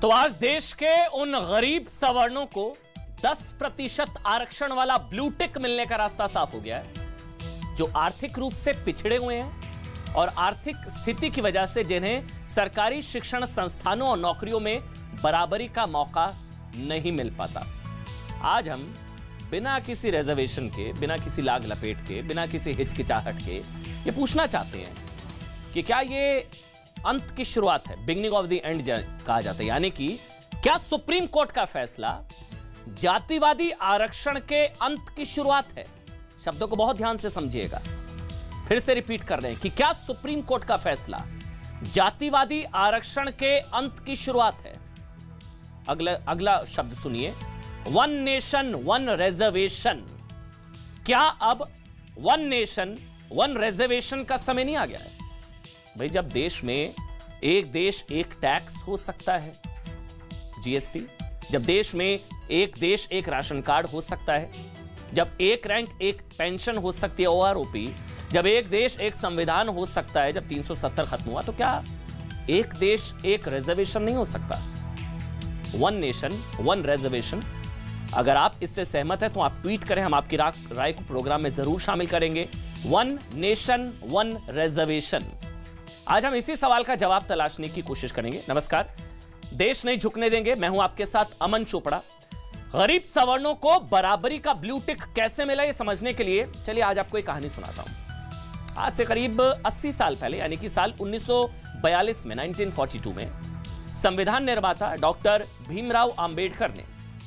तो आज देश के उन गरीब सवर्णों को 10% आरक्षण वाला ब्लू टिक मिलने का रास्ता साफ हो गया है, जो आर्थिक रूप से पिछड़े हुए हैं और आर्थिक स्थिति की वजह से जिन्हें सरकारी शिक्षण संस्थानों और नौकरियों में बराबरी का मौका नहीं मिल पाता। आज हम बिना किसी रिजर्वेशन के, बिना किसी लाग लपेट के, बिना किसी हिचकिचाहट के ये पूछना चाहते हैं कि क्या ये अंत की शुरुआत है, बिगिनिंग ऑफ द एंड कहा जाता है, यानी कि क्या सुप्रीम कोर्ट का फैसला जातिवादी आरक्षण के अंत की शुरुआत है? शब्दों को बहुत ध्यान से समझिएगा, फिर से रिपीट कर रहे हैं कि क्या सुप्रीम कोर्ट का फैसला जातिवादी आरक्षण के अंत की शुरुआत है? अगला शब्द सुनिए, वन नेशन वन रिजर्वेशन। क्या अब वन नेशन वन रिजर्वेशन का समय नहीं आ गया है? भाई, जब देश में एक देश एक टैक्स हो सकता है, जीएसटी, जब देश में एक देश एक राशन कार्ड हो सकता है, जब एक रैंक एक पेंशन हो सकती है, ओआरओपी, जब एक देश एक संविधान हो सकता है, जब 370 खत्म हुआ, तो क्या एक देश एक रिजर्वेशन नहीं हो सकता? One nation one reservation. अगर आप इससे सहमत हैं तो आप ट्वीट करें, हम आपकी राय को प्रोग्राम में जरूर शामिल करेंगे। One nation one reservation. आज हम इसी सवाल का जवाब तलाशने की कोशिश करेंगे। नमस्कार, देश नहीं झुकने देंगे, मैं हूं आपके साथ अमन चोपड़ा। गरीब सवर्णों को बराबरी का ब्लू टिक कैसे मिला, ये समझने के लिए चलिए आज आपको एक कहानी सुनाता हूं। आज से करीब 80 साल पहले, यानी कि साल 1942 में, 1942 में संविधान निर्माता डॉक्टर भीमराव अंबेडकर ने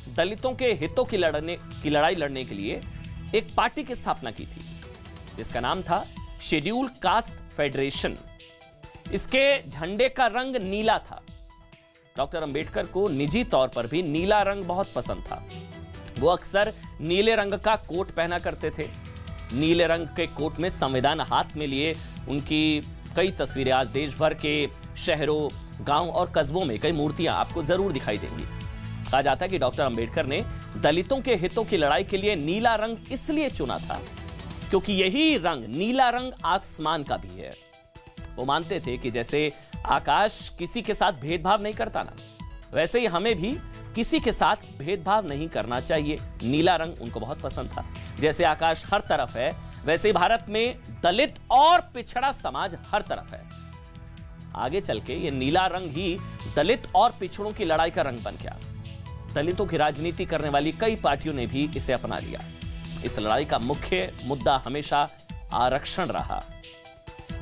दलितों के हितों की लड़ाई लड़ने के लिए एक पार्टी की स्थापना की थी, जिसका नाम था शेड्यूल कास्ट फेडरेशन। इसके झंडे का रंग नीला था। डॉक्टर अंबेडकर को निजी तौर पर भी नीला रंग बहुत पसंद था। वो अक्सर नीले रंग का कोट पहना करते थे। नीले रंग के कोट में संविधान हाथ में लिए उनकी कई तस्वीरें आज देश भर के शहरों, गांव और कस्बों में कई मूर्तियां आपको जरूर दिखाई देंगी। कहा जाता है कि डॉक्टर अंबेडकर ने दलितों के हितों की लड़ाई के लिए नीला रंग इसलिए चुना था क्योंकि यही रंग, नीला रंग, आसमान का भी है। वो मानते थे कि जैसे आकाश किसी के साथ भेदभाव नहीं करता ना, वैसे ही हमें भी किसी के साथ भेदभाव नहीं करना चाहिए। नीला रंग उनको बहुत पसंद था। जैसे आकाश हर तरफ है, वैसे ही भारत में दलित और पिछड़ा समाज हर तरफ है। आगे चल के ये नीला रंग ही दलित और पिछड़ों की लड़ाई का रंग बन गया। दलितों की राजनीति करने वाली कई पार्टियों ने भी इसे अपना लिया। इस लड़ाई का मुख्य मुद्दा हमेशा आरक्षण रहा।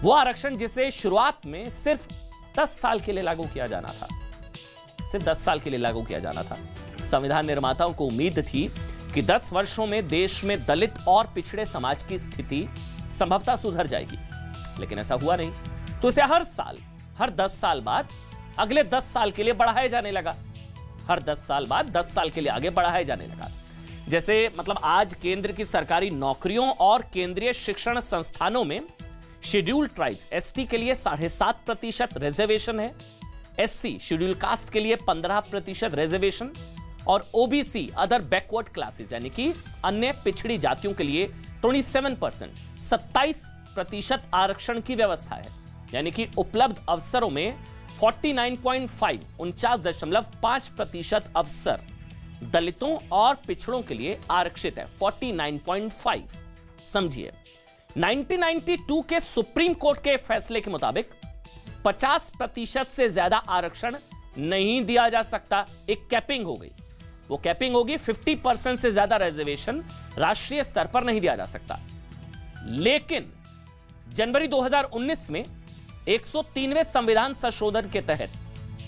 वो आरक्षण जिसे शुरुआत में सिर्फ 10 साल के लिए लागू किया जाना था, सिर्फ 10 साल के लिए लागू किया जाना था। संविधान निर्माताओं को उम्मीद थी कि 10 वर्षों में देश में दलित और पिछड़े समाज की स्थिति संभवतः सुधर जाएगी, लेकिन ऐसा हुआ नहीं। तो इसे हर साल, हर 10 साल बाद अगले 10 साल के लिए बढ़ाया जाने लगा। हर 10 साल बाद 10 साल के लिए आगे बढ़ाया जाने लगा। जैसे मतलब आज केंद्र की सरकारी नौकरियों और केंद्रीय शिक्षण संस्थानों में शेड्यूल ट्राइब्स, एसटी के लिए 7.5% रिजर्वेशन है, एससी शेड्यूल कास्ट के लिए 15% रिजर्वेशन और ओबीसी अदर बैकवर्ड क्लासेस यानी कि अन्य पिछड़ी जातियों के लिए 27%, 27% आरक्षण की व्यवस्था है। यानी कि उपलब्ध अवसरों में 49.5% अवसर दलितों और पिछड़ों के लिए आरक्षित है। 49.5, समझिए। 1992 के सुप्रीम कोर्ट के फैसले के मुताबिक 50% से ज्यादा आरक्षण नहीं दिया जा सकता। एक कैपिंग हो गई, वो कैपिंग होगी 50% से ज्यादा रिजर्वेशन राष्ट्रीय स्तर पर नहीं दिया जा सकता। लेकिन जनवरी 2019 में 103वें संविधान संशोधन के तहत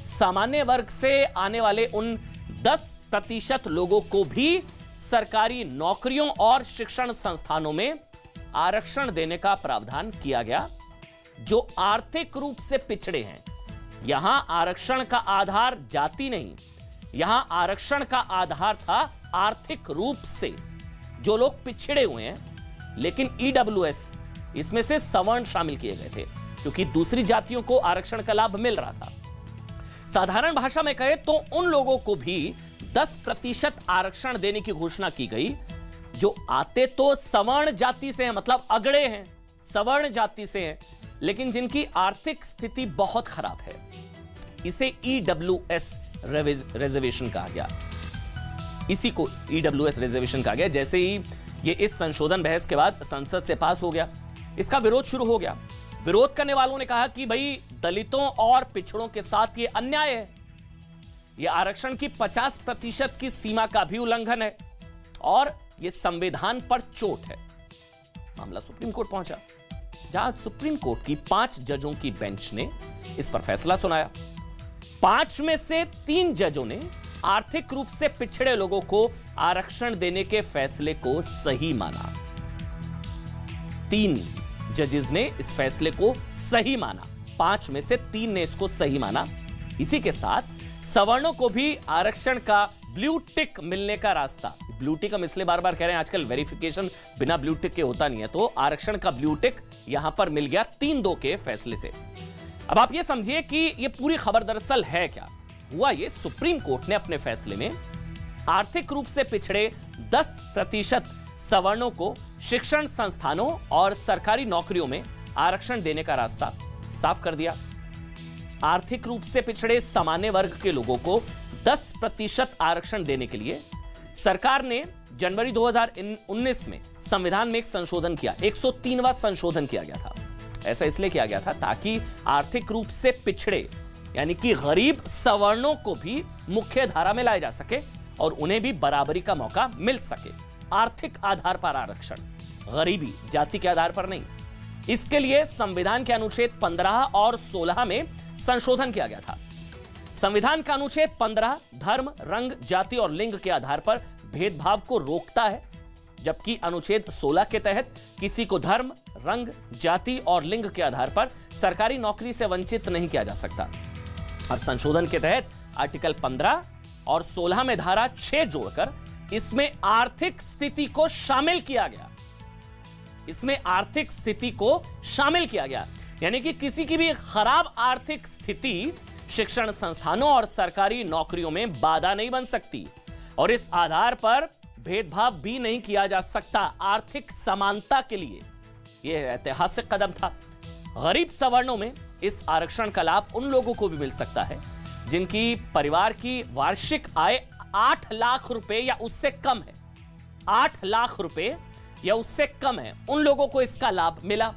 सामान्य वर्ग से आने वाले उन 10% लोगों को भी सरकारी नौकरियों और शिक्षण संस्थानों में आरक्षण देने का प्रावधान किया गया, जो आर्थिक रूप से पिछड़े हैं। यहां आरक्षण का आधार जाति नहीं, यहां आरक्षण का आधार था आर्थिक रूप से। जो लोग पिछड़े हुए हैं, लेकिन ईडब्ल्यूएस, इसमें से सवर्ण शामिल किए गए थे क्योंकि दूसरी जातियों को आरक्षण का लाभ मिल रहा था। साधारण भाषा में कहे तो उन लोगों को भी 10% आरक्षण देने की घोषणा की गई जो आते तो सवर्ण जाति से हैं, मतलब अगड़े हैं, सवर्ण जाति से हैं, लेकिन जिनकी आर्थिक स्थिति बहुत खराब है। इसे EWS रिजर्वेशन कहा गया। इसी को EWS रिजर्वेशन कहा गया। जैसे ही ये इस संशोधन बहस के बाद संसद से पास हो गया, इसका विरोध शुरू हो गया। विरोध करने वालों ने कहा कि भाई दलितों और पिछड़ों के साथ ये अन्याय है, ये आरक्षण की 50% की सीमा का भी उल्लंघन है और ये संविधान पर चोट है। मामला सुप्रीम कोर्ट पहुंचा, जहां सुप्रीम कोर्ट की 5 जजों की बेंच ने इस पर फैसला सुनाया। 5 में से 3 जजों ने आर्थिक रूप से पिछड़े लोगों को आरक्षण देने के फैसले को सही माना। 3 जजेस ने इस फैसले को सही माना, 5 में से 3 ने इसको सही माना। इसी के साथ सवर्णों को भी आरक्षण का ब्लू टिक मिलने का रास्ता, ब्लू टिक हम इसलिए बार बार कह रहे हैं, आजकल वेरिफिकेशन बिना ब्लू टिक के होता नहीं है, तो आरक्षण का ब्लू टिक यहां पर मिल गया 3-2 के फैसले से। अब आप ये समझिए कि ये पूरी खबर दरअसल है क्या हुआ। ये सुप्रीम कोर्ट ने अपने फैसले में आर्थिक रूप से पिछड़े 10% सवर्णों को शिक्षण संस्थानों और सरकारी नौकरियों में आरक्षण देने का रास्ता साफ कर दिया। आर्थिक रूप से पिछड़े सामान्य वर्ग के लोगों को 10% आरक्षण देने के लिए सरकार ने जनवरी 2019 में संविधान में एक संशोधन किया, 103वां संशोधन किया गया था। ऐसा इसलिए किया गया था ताकि आर्थिक रूप से पिछड़े यानी कि गरीब सवर्णों को भी मुख्य धारा में लाया जा सके और उन्हें भी बराबरी का मौका मिल सके। आर्थिक आधार पर आरक्षण, गरीबी जाति के आधार पर नहीं। इसके लिए संविधान के अनुच्छेद 15 और 16 में संशोधन किया गया था। संविधान का अनुच्छेद 15 धर्म, रंग, जाति और लिंग के आधार पर भेदभाव को रोकता है, जबकि अनुच्छेद 16 के तहत किसी को धर्म, रंग, जाति और लिंग के आधार पर सरकारी नौकरी से वंचित नहीं किया जा सकता। अब संशोधन के तहत आर्टिकल 15 और 16 में धारा 6 जोड़कर इसमें आर्थिक स्थिति को शामिल किया गया। इसमें आर्थिक स्थिति को शामिल किया गया, यानी कि किसी की भी खराब आर्थिक स्थिति शिक्षण संस्थानों और सरकारी नौकरियों में बाधा नहीं बन सकती और इस आधार पर भेदभाव भी नहीं किया जा सकता। आर्थिक समानता के लिए यह ऐतिहासिक कदम था। गरीब सवर्णों में इस आरक्षण का लाभ उन लोगों को भी मिल सकता है जिनकी परिवार की वार्षिक आय 8 लाख रुपए या उससे कम है। 8 लाख रुपए या उससे कम है, उन लोगों को इसका लाभ मिला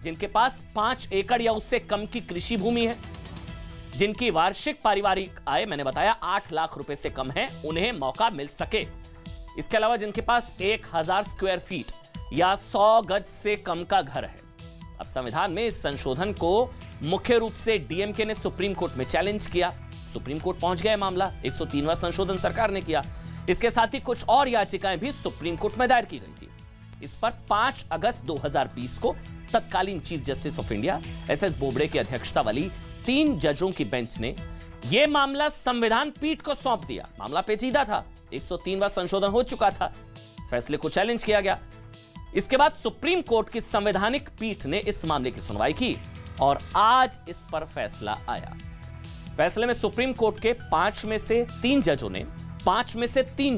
जिनके पास 5 एकड़ या उससे कम की कृषि भूमि है, जिनकी वार्षिक पारिवारिक आय मैंने बताया 8 लाख रुपए से कम है, उन्हें मौका मिल सके। इसके अलावा जिनके पास 1000 स्क्वायर फीट या 100 गज से कम का घर है। अब संविधान में इस संशोधन को मुख्य रूप से डीएमके ने सुप्रीम कोर्ट में चैलेंज किया। सुप्रीम कोर्ट पहुंच गया मामला, 103वां संशोधन सरकार ने किया। इसके साथ ही कुछ और याचिकाएं भी सुप्रीम कोर्ट में दायर की गई थी। इस पर 5 अगस्त 2020 को तत्कालीन chief justice of India SS Bobde की अध्यक्षता वाली 3 जजों की बेंच ने यह मामला संविधान पीठ को सौंप दिया। मामला पेचीदा था, 103वां संशोधन हो चुका था, फैसले को चैलेंज किया गया। इसके बाद सुप्रीम कोर्ट की संवैधानिक पीठ ने इस मामले की सुनवाई की और आज इस पर फैसला आया। फैसले में सुप्रीम कोर्ट के 5 में से 3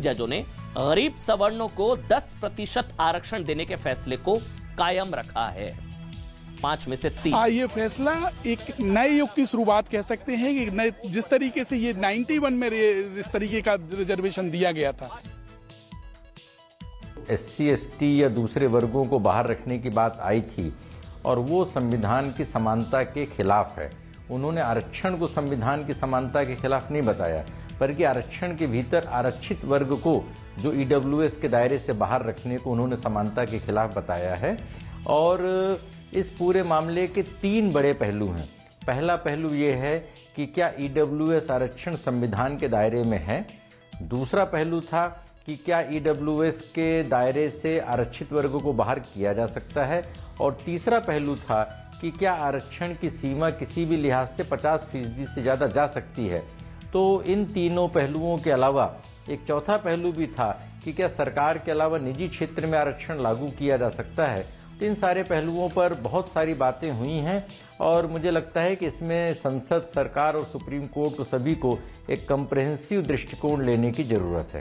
जजों ने गरीब सवर्णों को 10% आरक्षण देने के फैसले को कायम रखा है। 5 में से 3। ये फैसला एक नए युग की शुरुआत कह सकते हैं कि जिस तरीके से ये 91 में इस तरीके का रिजर्वेशन दिया गया था। SC ST या दूसरे वर्गों को बाहर रखने की बात आई थी और वो संविधान की समानता के खिलाफ है। उन्होंने आरक्षण को संविधान की समानता के खिलाफ नहीं बताया, बल्कि आरक्षण के भीतर आरक्षित वर्ग को जो EWS के दायरे से बाहर रखने को उन्होंने समानता के खिलाफ बताया है। और इस पूरे मामले के 3 बड़े पहलू हैं। पहला पहलू ये है कि क्या EWS आरक्षण संविधान के दायरे में है। दूसरा पहलू था कि क्या EWS के दायरे से आरक्षित वर्गों को बाहर किया जा सकता है। और तीसरा पहलू था कि क्या आरक्षण की सीमा किसी भी लिहाज से 50% से ज़्यादा जा सकती है। तो इन तीनों पहलुओं के अलावा एक चौथा पहलू भी था कि क्या सरकार के अलावा निजी क्षेत्र में आरक्षण लागू किया जा सकता है। तो इन सारे पहलुओं पर बहुत सारी बातें हुई हैं और मुझे लगता है कि इसमें संसद, सरकार और सुप्रीम कोर्ट को सभी को एक कम्प्रहेंसिव दृष्टिकोण लेने की ज़रूरत है।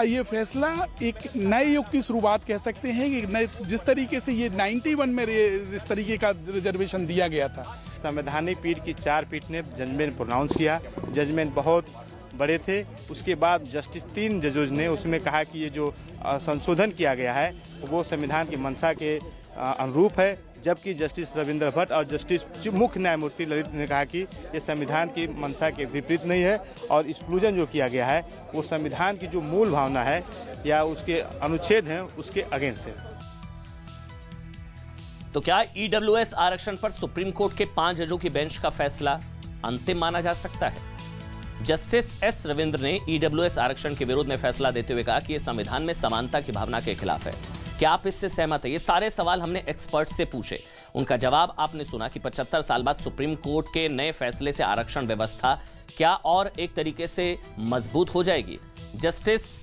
ये फैसला एक नए युग की शुरुआत कह सकते हैं कि जिस तरीके से ये 91 में इस तरीके का रिजर्वेशन दिया गया था। संवैधानिक पीठ की 4 पीठ ने जजमेंट प्रोनाउंस किया। जजमेंट बहुत बड़े थे। उसके बाद जस्टिस 3 जजों ने उसमें कहा कि ये जो संशोधन किया गया है वो संविधान की मंशा के अनुरूप है, जबकि जस्टिस रविंद्र भट्ट और जस्टिस मुख्य न्यायमूर्ति ललित ने कहा कि ये संविधान की मंशा के विपरीत नहीं है और एक्सक्लूजन जो किया गया है वो संविधान की जो मूल भावना है या उसके अनुच्छेद हैं उसके अगेंस्ट है। तो क्या ईडब्ल्यूएस आरक्षण पर सुप्रीम कोर्ट के 5 जजों की बेंच का फैसला अंतिम माना जा सकता है? जस्टिस एस रविंद्र ने ईडब्ल्यूएस आरक्षण के विरोध में फैसला देते हुए कहा कि यह संविधान में समानता की भावना के खिलाफ है। क्या आप इससे सहमत हैं? ये सारे सवाल हमने एक्सपर्ट से पूछे, उनका जवाब आपने सुना कि 75 साल बाद सुप्रीम कोर्ट के नए फैसले से आरक्षण व्यवस्था क्या और एक तरीके से मजबूत हो जाएगी? जस्टिस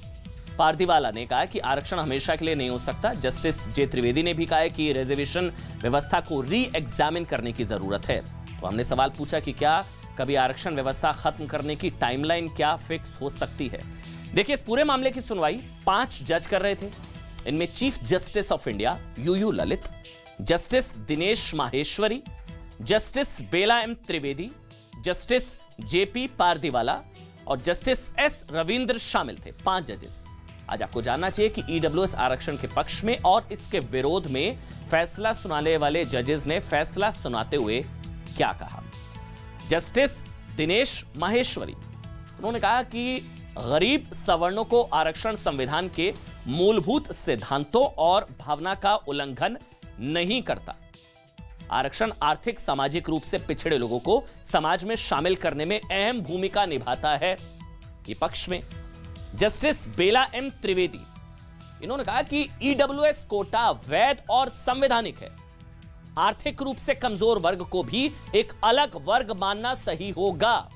पारदीवाला ने कहा कि आरक्षण हमेशा के लिए नहीं हो सकता। जस्टिस जे त्रिवेदी ने भी कहा कि रिजर्वेशन व्यवस्था को री एग्जामिन करने की जरूरत है। तो हमने सवाल पूछा कि क्या कभी आरक्षण व्यवस्था खत्म करने की टाइमलाइन क्या फिक्स हो सकती है? देखिए, इस पूरे मामले की सुनवाई 5 जज कर रहे थे। इनमें chief justice of India UU Lalit, justice Dinesh Maheshwari, justice Bela M Trivedi, justice JP Pardiwala और जस्टिस एस रविंद्र शामिल थे। 5 जजेस। आज आपको जानना चाहिए कि ईडब्ल्यूएस आरक्षण के पक्ष में और इसके विरोध में फैसला सुनाने वाले जजेस ने फैसला सुनाते हुए क्या कहा। जस्टिस दिनेश माहेश्वरी, उन्होंने कहा कि गरीब सवर्णों को आरक्षण संविधान के मूलभूत सिद्धांतों और भावना का उल्लंघन नहीं करता। आरक्षण आर्थिक सामाजिक रूप से पिछड़े लोगों को समाज में शामिल करने में अहम भूमिका निभाता है। ये पक्ष में जस्टिस बेला एम त्रिवेदी, इन्होंने कहा कि ईडब्ल्यूएस कोटा वैध और संवैधानिक है। आर्थिक रूप से कमजोर वर्ग को भी एक अलग वर्ग मानना सही होगा।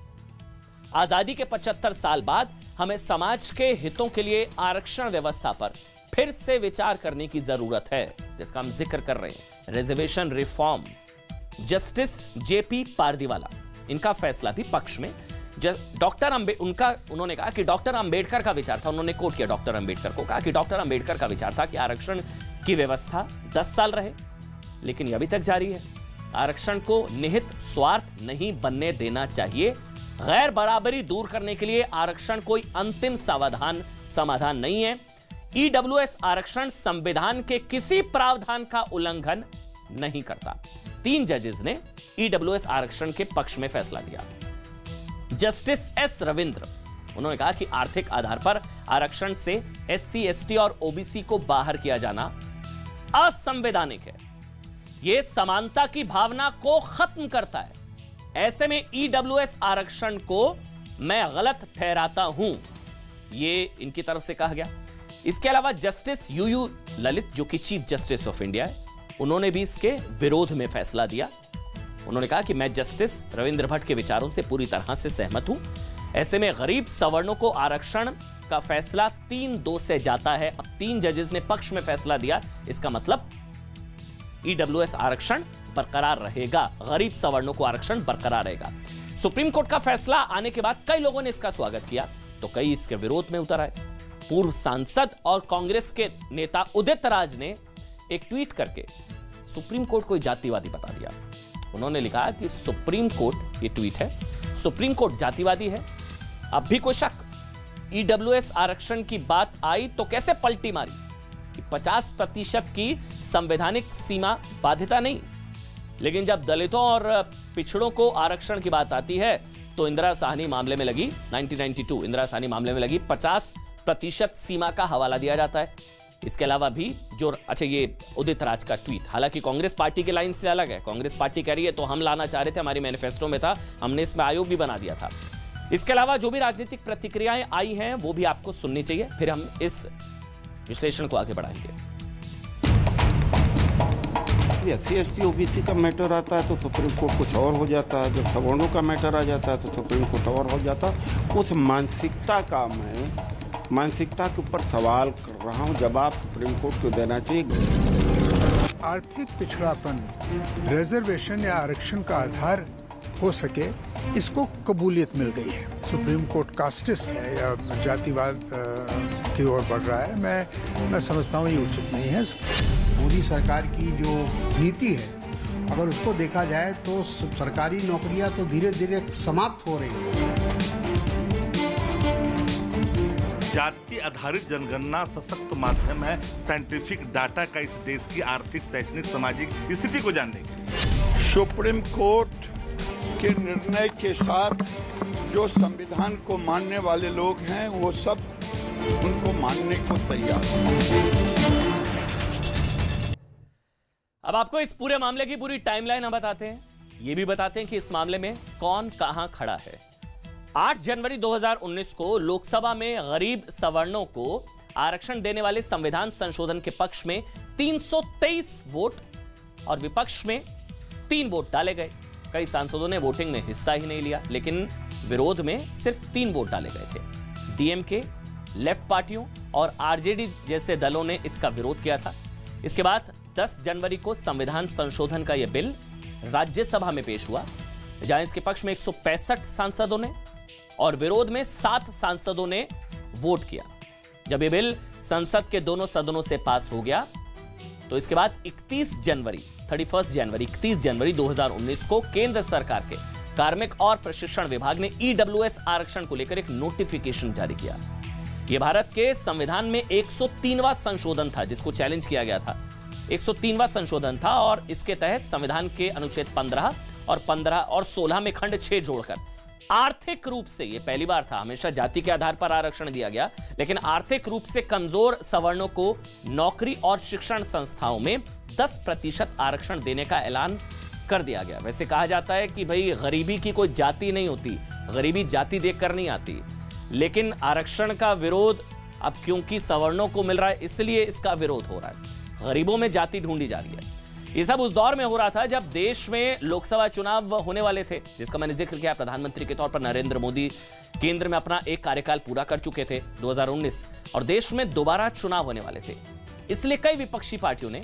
आजादी के 75 साल बाद हमें समाज के हितों के लिए आरक्षण व्यवस्था पर फिर से विचार करने की जरूरत है, जिसका हम जिक्र कर रहे हैं, reservation reform. Justice JP Pardiwala, इनका फैसला भी पक्ष में। उन्होंने कहा कि डॉक्टर अंबेडकर का विचार था, उन्होंने कोट किया डॉक्टर अंबेडकर को, कहा कि डॉक्टर अंबेडकर का विचार था कि आरक्षण की व्यवस्था 10 साल रहे, लेकिन यह अभी तक जारी है। आरक्षण को निहित स्वार्थ नहीं बनने देना चाहिए। गैर बराबरी दूर करने के लिए आरक्षण कोई अंतिम समाधान नहीं है। ईडब्ल्यूएस आरक्षण संविधान के किसी प्रावधान का उल्लंघन नहीं करता। 3 जजेस ने ईडब्ल्यूएस आरक्षण के पक्ष में फैसला दिया। जस्टिस एस रविंद्र, उन्होंने कहा कि आर्थिक आधार पर आरक्षण से एससी, एसटी और ओबीसी को बाहर किया जाना असंवैधानिक है। यह समानता की भावना को खत्म करता है। ऐसे में ईडब्ल्यूएस आरक्षण को मैं गलत ठहराता हूं, यह इनकी तरफ से कहा गया। इसके अलावा जस्टिस यूयू ललित, जो कि चीफ जस्टिस ऑफ इंडिया है, उन्होंने भी इसके विरोध में फैसला दिया। उन्होंने कहा कि मैं जस्टिस रविंद्र भट्ट के विचारों से पूरी तरह से सहमत हूं। ऐसे में गरीब सवर्णों को आरक्षण का फैसला 3-2 से जाता है। अब 3 जजेस ने पक्ष में फैसला दिया, इसका मतलब ईडब्ल्यूएस आरक्षण बरकरार रहेगा, गरीब सवर्णों को आरक्षण बरकरार रहेगा। सुप्रीम कोर्ट का फैसला आने के बाद कई लोगों ने इसका स्वागत किया, तो कई इसके विरोध में उतर आए। पूर्व सांसद और कांग्रेस के नेता उदित राज ने एक ट्वीट करके सुप्रीम कोर्ट को जातिवादी बता दिया। उन्होंने लिखा कि सुप्रीम कोर्ट, ये ट्वीट है, सुप्रीम कोर्ट जातिवादी है। अब भी कोई शक? ईडब्ल्यूएस आरक्षण की बात आई तो कैसे पलटी मारी कि 50% की संवैधानिक सीमा बाध्यता नहीं, लेकिन जब दलितों और पिछड़ों को आरक्षण की बात आती है तो इंदिरा साहनी मामले में लगी 1992 इंदिरा साहनी मामले में लगी 50% सीमा का हवाला दिया जाता है। इसके अलावा भी जो ये उदित राज का ट्वीट, हालांकि कांग्रेस पार्टी के लाइन से अलग है। कांग्रेस पार्टी कह रही है तो हम लाना चाह रहे थे, हमारी मैनिफेस्टो में था, हमने इसमें आयोग भी बना दिया था। इसके अलावा जो भी राजनीतिक प्रतिक्रियाएं आई हैं वो भी आपको सुननी चाहिए, फिर हम इस विश्लेषण को आगे बढ़ाएंगे। एससी, एसटी, ओबीसी का मैटर आता है तो सुप्रीम कोर्ट कुछ और हो जाता है, जब सवर्णों का मैटर आ जाता है तो सुप्रीम कोर्ट और हो जाता है। उस मानसिकता के ऊपर सवाल कर रहा हूँ, जवाब सुप्रीम कोर्ट को देना चाहिए। आर्थिक पिछड़ापन रिजर्वेशन या आरक्षण का आधार हो सके, इसको कबूलियत मिल गई है। सुप्रीम कोर्ट कास्टिस्ट है या जातिवाद की ओर बढ़ रहा है, मैं समझता हूँ ये उचित नहीं है। मोदी सरकार की जो नीति है अगर उसको देखा जाए तो सरकारी नौकरियां तो धीरे धीरे समाप्त हो रही हैं। जाति आधारित जनगणना सशक्त माध्यम है साइंटिफिक डाटा का इस देश की आर्थिक, शैक्षणिक, सामाजिक स्थिति को जानने के लिए। सुप्रीम कोर्ट के निर्णय के साथ जो संविधान को मानने वाले लोग हैं वो सब उनको मानने को तैयार हैं। अब आपको इस पूरे मामले की पूरी टाइमलाइन हम बताते हैं। ये भी बताते हैं कि इस मामले में कौन कहां खड़ा है। 8 जनवरी 2019 को लोकसभा में गरीब सवर्णों को आरक्षण देने वाले संविधान संशोधन के पक्ष में 323 वोट और विपक्ष में 3 वोट डाले गए। कई सांसदों ने वोटिंग में हिस्सा ही नहीं लिया, लेकिन विरोध में सिर्फ 3 वोट डाले गए थे। डीएमके, लेफ्ट पार्टियों और आरजेडी जैसे दलों ने इसका विरोध किया था। इसके बाद 10 जनवरी को संविधान संशोधन का यह बिल राज्यसभा में पेश हुआ, जहां इसके पक्ष में 165 सांसदों ने और विरोध में 7 सांसदों ने वोट किया। जब यह बिल संसद के दोनों सदनों से पास हो गया तो इसके बाद 31 जनवरी 2019 को केंद्र सरकार के कार्मिक और प्रशिक्षण विभाग ने ईडब्ल्यूएस आरक्षण को लेकर एक नोटिफिकेशन जारी किया। यह भारत के संविधान में 103वां संशोधन था, जिसको चैलेंज किया गया था। 103वां संशोधन था और इसके तहत संविधान के अनुच्छेद 15 और 16 में खंड 6 जोड़कर आर्थिक रूप से, यह पहली बार था, हमेशा जाति के आधार पर आरक्षण दिया गया, लेकिन आर्थिक रूप से कमजोर सवर्णों को नौकरी और शिक्षण संस्थाओं में 10% आरक्षण देने का ऐलान कर दिया गया। वैसे कहा जाता है कि भाई गरीबी की कोई जाति नहीं होती, गरीबी जाति देखकर नहीं आती, लेकिन आरक्षण का विरोध अब क्योंकि सवर्णों को मिल रहा है इसलिए इसका विरोध हो रहा है। गरीबों में जाति ढूंढी जा रही है। ये सब उस दौर में हो रहा था जब देश में लोकसभा चुनाव होने वाले थे, जिसका मैंने जिक्र किया। प्रधानमंत्री के तौर पर नरेंद्र मोदी केंद्र में अपना एक कार्यकाल पूरा कर चुके थे 2019, और देश में दोबारा चुनाव होने वाले थे। इसलिए कई विपक्षी पार्टियों ने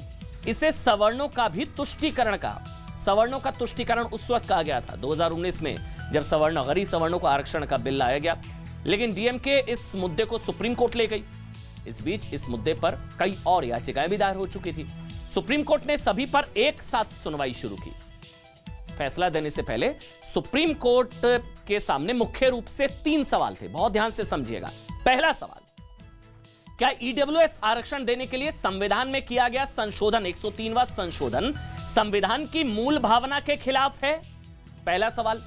इसे सवर्णों का भी तुष्टीकरण कहा। सवर्णों का तुष्टीकरण उस वक्त कहा गया था 2019 में, जब गरीब सवर्णों को आरक्षण का बिल लाया गया, लेकिन डीएमके इस मुद्दे को सुप्रीम कोर्ट ले गई। इस बीच इस मुद्दे पर कई और याचिकाएं भी दायर हो चुकी थी। सुप्रीम कोर्ट ने सभी पर एक साथ सुनवाई शुरू की। फैसला देने से पहले सुप्रीम कोर्ट के सामने मुख्य रूप से 3 सवाल थे, बहुत ध्यान से समझिएगा। पहला सवाल, क्या ईडब्ल्यूएस आरक्षण देने के लिए संविधान में किया गया संशोधन, 103वां संशोधन, संविधान की मूल भावना के खिलाफ है? पहला सवाल।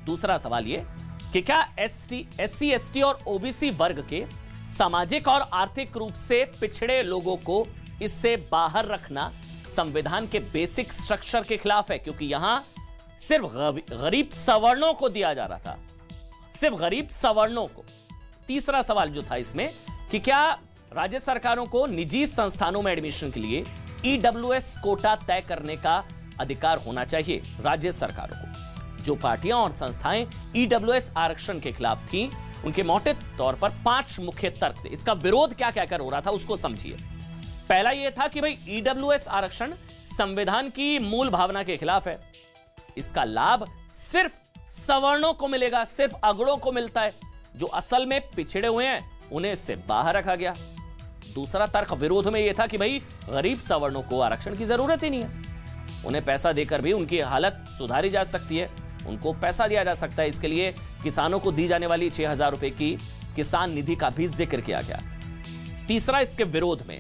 दूसरा सवाल यह कि क्या एससी, एसटी और ओबीसी वर्ग के सामाजिक और आर्थिक रूप से पिछड़े लोगों को इससे बाहर रखना संविधान के बेसिक स्ट्रक्चर के खिलाफ है? क्योंकि यहां सिर्फ गरीब सवर्णों को दिया जा रहा था, सिर्फ गरीब सवर्णों को। तीसरा सवाल जो था इसमें कि क्या राज्य सरकारों को निजी संस्थानों में एडमिशन के लिए ईडब्ल्यूएस कोटा तय करने का अधिकार होना चाहिए राज्य सरकारों को। जो पार्टियां और संस्थाएं ईडब्ल्यूएस आरक्षण के खिलाफ थीं, उनके मोटे तौर पर 5 मुख्य तर्क थे। इसका विरोध क्या कहकर हो रहा था उसको समझिए। पहला यह था कि भाई ईडब्ल्यूएस आरक्षण संविधान की मूल भावना के खिलाफ है, इसका लाभ सिर्फ सवर्णों को मिलेगा, सिर्फ अगड़ों को मिलता है, जो असल में पिछड़े हुए हैं उन्हें इससे बाहर रखा गया। दूसरा तर्क विरोध में यह था कि भाई गरीब सवर्णों को आरक्षण की जरूरत ही नहीं है, उन्हें पैसा देकर भी उनकी हालत सुधारी जा सकती है, उनको पैसा दिया जा सकता है। इसके लिए किसानों को दी जाने वाली 6000 रुपए की किसान निधि का भी जिक्र किया गया। तीसरा, इसके विरोध में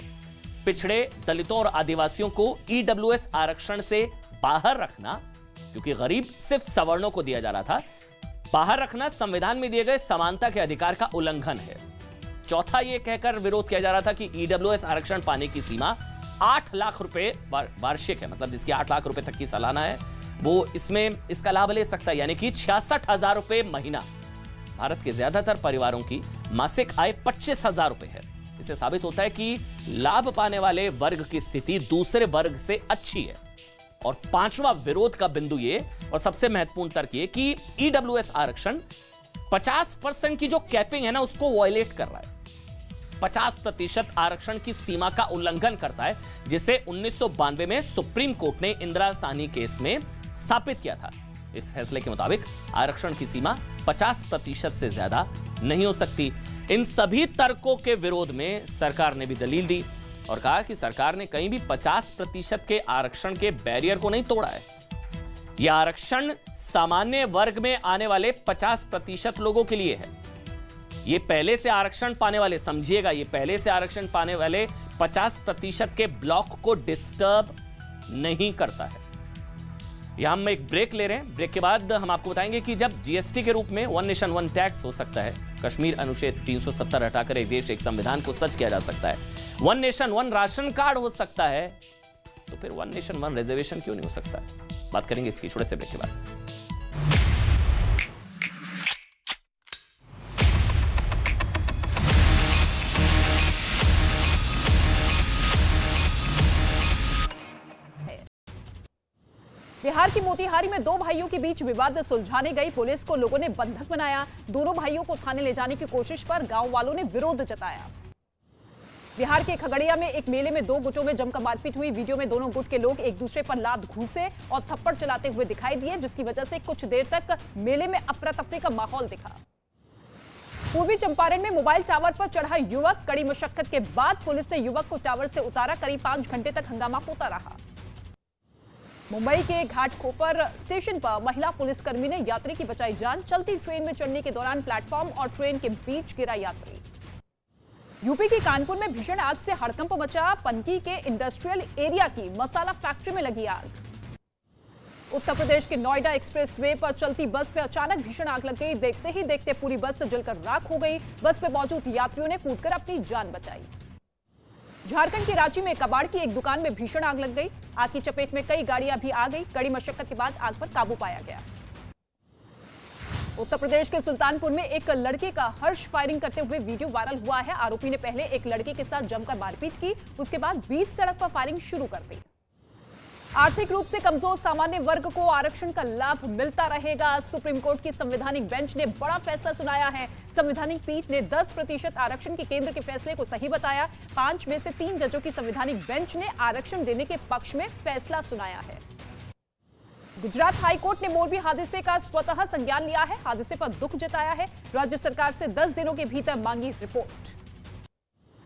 पिछड़े, दलितों और आदिवासियों को ईडब्ल्यूएस आरक्षण से बाहर रखना, क्योंकि गरीब सिर्फ सवर्णों को दिया जा रहा था, बाहर रखना संविधान में दिए गए समानता के अधिकार का उल्लंघन है। चौथा, यह कहकर विरोध किया जा रहा था कि ईडब्ल्यूएस आरक्षण पाने की सीमा 8 लाख रुपए वार्षिक है, मतलब जिसकी 8 लाख रुपए तक की सालाना है वो इसमें इसका लाभ ले सकता है, यानी कि 66,000 रुपए महीना। भारत के ज्यादातर परिवारों की मासिक आय 25,000 रुपए है। इससे साबित होता है कि लाभ पाने वाले वर्ग की स्थिति दूसरे वर्ग से अच्छी है। और 5वां विरोध का बिंदु ये, और सबसे महत्वपूर्ण तर्क ये, कि ईडब्ल्यूएस आरक्षण 50% की जो कैपिंग है ना, उसको वायलेट कर रहा है। 50% आरक्षण की सीमा का उल्लंघन करता है, जिसे 1992 में सुप्रीम कोर्ट ने इंदिरा साहनी केस में स्थापित किया था। इस फैसले के मुताबिक आरक्षण की सीमा 50% से ज्यादा नहीं हो सकती। इन सभी तर्कों के विरोध में सरकार ने भी दलील दी और कहा कि सरकार ने कहीं भी 50% के आरक्षण के बैरियर को नहीं तोड़ा है। यह आरक्षण सामान्य वर्ग में आने वाले 50% लोगों के लिए है। ये पहले से आरक्षण पाने वाले, समझिएगा, ये पहले से आरक्षण पाने वाले 50% के ब्लॉक को डिस्टर्ब नहीं करता है। यहां हम एक ब्रेक ले रहे हैं। ब्रेक के बाद हम आपको बताएंगे कि जब जीएसटी के रूप में वन नेशन वन टैक्स हो सकता है, कश्मीर अनुच्छेद 370 हटाकर एक देश एक संविधान को सच किया जा सकता है, one nation one ration card हो सकता है, तो फिर वन नेशन वन रिजर्वेशन क्यों नहीं हो सकता है? बात करेंगे इसकी छोटे से ब्रेक के बाद। बिहार की मोतिहारी में दो भाइयों के बीच विवाद सुलझाने गई पुलिस को लोगों ने बंधक बनाया। दोनों भाइयों को थाने ले जाने की कोशिश पर गांव वालों ने विरोध जताया। बिहार के खगड़िया में एक मेले में दो गुटों में जमकर मारपीट हुई। वीडियो में दोनों गुट के लोग एक दूसरे पर लात घूंसे और थप्पड़ चलाते हुए दिखाई दिए, जिसकी वजह से कुछ देर तक मेले में अफरा तफरी का माहौल दिखा। पूर्वी चंपारण में मोबाइल टावर पर चढ़ा युवक, कड़ी मशक्कत के बाद पुलिस ने युवक को टावर से उतारा। करीब 5 घंटे तक हंगामा होता रहा। मुंबई के घाटकोपर स्टेशन पर महिला पुलिसकर्मी ने यात्री की बचाई जान। चलती ट्रेन में चढ़ने के दौरान प्लेटफॉर्म और ट्रेन के बीच गिरा यात्री। यूपी के कानपुर में भीषण आग से हड़कंप मचा। पनकी के इंडस्ट्रियल एरिया की मसाला फैक्ट्री में लगी आग। उत्तर प्रदेश के नोएडा एक्सप्रेसवे पर चलती बस में अचानक भीषण आग लग गई। देखते ही देखते पूरी बस जलकर राख हो गई। बस में मौजूद यात्रियों ने कूदकर अपनी जान बचाई। झारखंड के रांची में कबाड़ की एक दुकान में भीषण आग लग गई। आग की चपेट में कई गाड़ियां भी आ गई। कड़ी मशक्कत के बाद आग पर काबू पाया गया। उत्तर प्रदेश के सुल्तानपुर में एक लड़के का हर्ष फायरिंग करते हुए वीडियो वायरल हुआ है। आरोपी ने पहले एक लड़के के साथ जमकर मारपीट की, उसके बाद बीच सड़क पर फायरिंग शुरू कर दी। आर्थिक रूप से कमजोर सामान्य वर्ग को आरक्षण का लाभ मिलता रहेगा। सुप्रीम कोर्ट की संवैधानिक बेंच ने बड़ा फैसला सुनाया है। संवैधानिक पीठ ने 10% आरक्षण के केंद्र के फैसले को सही बताया। 5 में से 3 जजों की संवैधानिक बेंच ने आरक्षण देने के पक्ष में फैसला सुनाया है। गुजरात हाईकोर्ट ने मोरबी हादसे का स्वतः संज्ञान लिया है। हादसे पर दुख जताया है। राज्य सरकार से 10 दिनों के भीतर मांगी रिपोर्ट।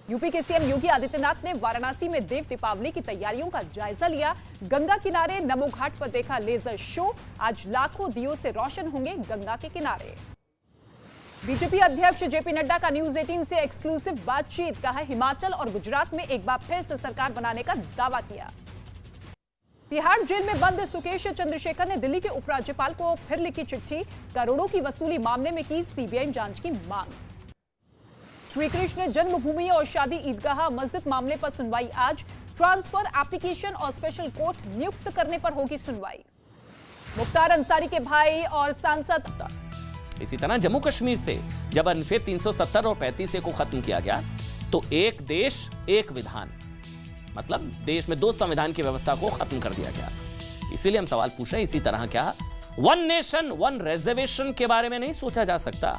यूपी के सीएम योगी आदित्यनाथ ने वाराणसी में देव दीपावली की तैयारियों का जायजा लिया। गंगा किनारे नमो घाट पर देखा लेजर शो। आज लाखों दियों से रोशन होंगे गंगा के किनारे। बीजेपी अध्यक्ष जेपी नड्डा का न्यूज 18 से एक्सक्लूसिव बातचीत। कहा हिमाचल और गुजरात में एक बार फिर से सरकार बनाने का दावा किया। तिहाड़ जेल में बंद सुकेश चंद्रशेखर ने दिल्ली के उपराज्यपाल को फिर लिखी चिट्ठी। करोड़ों की वसूली मामले में की सीबीआई जांच की मांग। श्री कृष्ण जन्मभूमि और शादी ईदगाह मस्जिद मामले पर सुनवाई आज। ट्रांसफर एप्लीकेशन और स्पेशल कोर्ट नियुक्त करने पर होगी सुनवाई। मुख्तार अंसारी के भाई और सांसद। इसी तरह जम्मू कश्मीर से जब अनुच्छेद 370 और 35 को खत्म किया गया तो एक देश एक विधान, मतलब देश में 2 संविधान की व्यवस्था को खत्म कर दिया गया। इसीलिए हम सवाल पूछ रहे हैं, इसी तरह क्या वन नेशन वन रिजर्वेशन के बारे में नहीं सोचा जा सकता?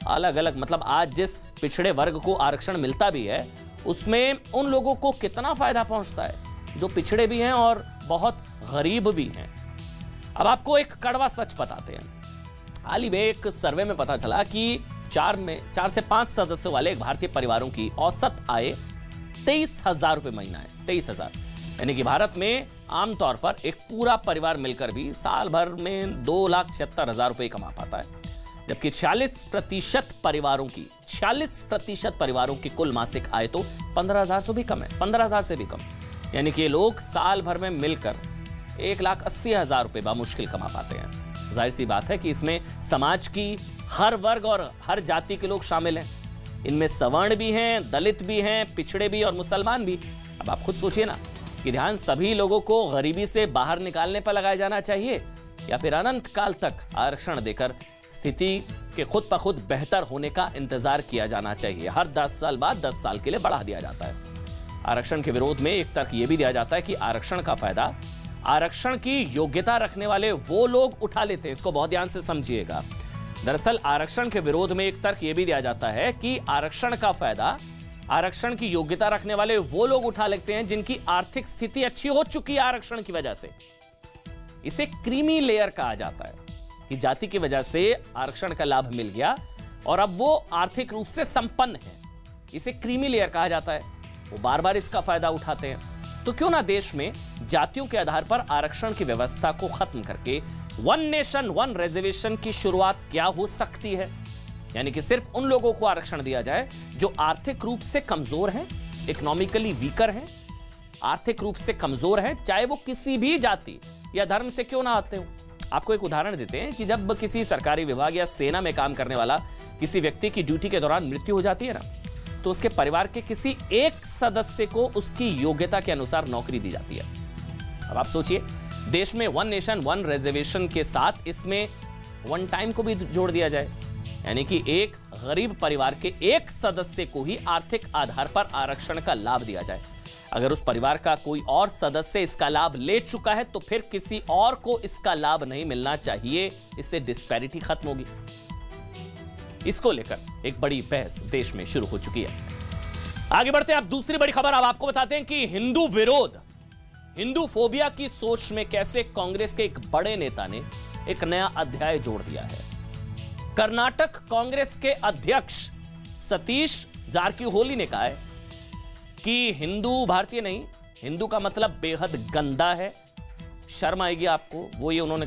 अलग अलग, मतलब आज जिस पिछड़े वर्ग को आरक्षण मिलता भी है उसमें उन लोगों को कितना फायदा पहुंचता है जो पिछड़े भी हैं और बहुत गरीब भी हैं। अब आपको एक कड़वा सच बताते हैं। हाल ही में एक सर्वे में पता चला कि 4 से 5 सदस्यों वाले एक भारतीय परिवारों की औसत आय 23,000 रुपए महीना है। 23,000, यानी कि भारत में आमतौर पर एक पूरा परिवार मिलकर भी साल भर में 2,76,000 रुपए कमा पाता है, जबकि 46% परिवारों की कुल मासिक आय तो 15,000 से भी कम है। 15,000 से भी कम, यानी कि ये लोग साल भर में मिलकर 1,80,000 रुपए बामुश्किल कमा पाते हैं। जाहिर सी बात है कि इसमें समाज की हर वर्ग और हर जाति के लोग शामिल हैं। इनमें सवर्ण भी हैं, दलित भी हैं, पिछड़े भी और मुसलमान भी। अब आप खुद सोचिए ना कि ध्यान सभी लोगों को गरीबी से बाहर निकालने पर लगाया जाना चाहिए या फिर अनंत काल तक आरक्षण देकर स्थिति के खुद ब खुद बेहतर होने का इंतजार किया जाना चाहिए। हर 10 साल बाद 10 साल के लिए बढ़ा दिया जाता है। आरक्षण के विरोध में एक तर्क यह भी दिया जाता है कि आरक्षण का फायदा आरक्षण की योग्यता रखने वाले वो लोग उठा लेते हैं। इसको बहुत ध्यान से समझिएगा। दरअसल आरक्षण के विरोध में एक तर्क यह भी दिया जाता है कि आरक्षण का फायदा आरक्षण की योग्यता रखने वाले वो लोग उठा लेते हैं जिनकी आर्थिक स्थिति अच्छी हो चुकी है आरक्षण की वजह से। इसे क्रीमी लेयर कहा जाता है कि जाति की वजह से आरक्षण का लाभ मिल गया और अब वो आर्थिक रूप से संपन्न है। इसे क्रीमी लेयर कहा जाता है। वो बार बार इसका फायदा उठाते हैं। तो क्यों ना देश में जातियों के आधार पर आरक्षण की व्यवस्था को खत्म करके वन नेशन वन रिजर्वेशन की शुरुआत क्या हो सकती है, यानी कि सिर्फ उन लोगों को आरक्षण दिया जाए जो आर्थिक रूप से कमजोर हैं, इकोनॉमिकली वीकर हैं, आर्थिक रूप से कमजोर हैं, चाहे वो किसी भी जाति या धर्म से क्यों ना आते हो। आपको एक उदाहरण देते हैं कि जब किसी सरकारी विभाग या सेना में काम करने वाला किसी व्यक्ति की ड्यूटी के दौरान मृत्यु हो जाती है ना, तो उसके परिवार के किसी एक सदस्य को उसकी योग्यता के अनुसार नौकरी दी जाती है। अब आप सोचिए, देश में वन नेशन वन रिजर्वेशन के साथ इसमें वन टाइम को भी जोड़ दिया जाए, यानी कि एक गरीब परिवार के एक सदस्य को ही आर्थिक आधार पर आरक्षण का लाभ दिया जाए। अगर उस परिवार का कोई और सदस्य इसका लाभ ले चुका है तो फिर किसी और को इसका लाभ नहीं मिलना चाहिए। इससे डिस्पैरिटी खत्म होगी। इसको लेकर एक बड़ी बहस देश में शुरू हो चुकी है। आगे बढ़ते हैं। अब दूसरी बड़ी खबर अब आपको बताते हैं कि हिंदू विरोध, हिंदू फोबिया की सोच में कैसे कांग्रेस के एक बड़े नेता ने एक नया अध्याय जोड़ दिया है। कर्नाटक कांग्रेस के अध्यक्ष सतीश जारकिहोली ने कहा है कि हिंदू भारतीय नहीं, हिंदू का मतलब बेहद गंदा है। शर्म आएगी आपको। वो ये उन्होंने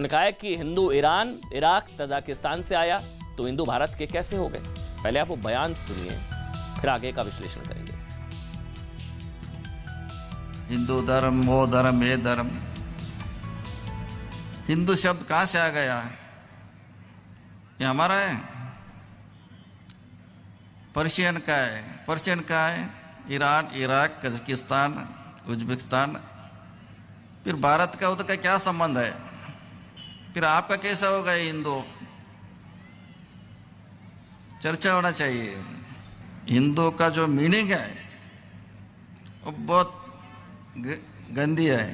कहा है कि हिंदू ईरान, इराक, तजाकिस्तान से आया तो हिंदू भारत के कैसे हो गए। पहले आप वो बयान सुनिए, फिर आगे का विश्लेषण करेंगे। हिंदू धर्म, वो धर्म, ये धर्म, हिंदू शब्द कहां से आ गया है? ये हमारा है? पर्शियन का है। पर्शियन का है ईरान, इराक, कजाकिस्तान, उज्बेकिस्तान। फिर भारत का उधर का क्या संबंध है? फिर आपका कैसा होगा ये हिंदू? चर्चा होना चाहिए। हिंदू का जो मीनिंग है वो बहुत गंदी है।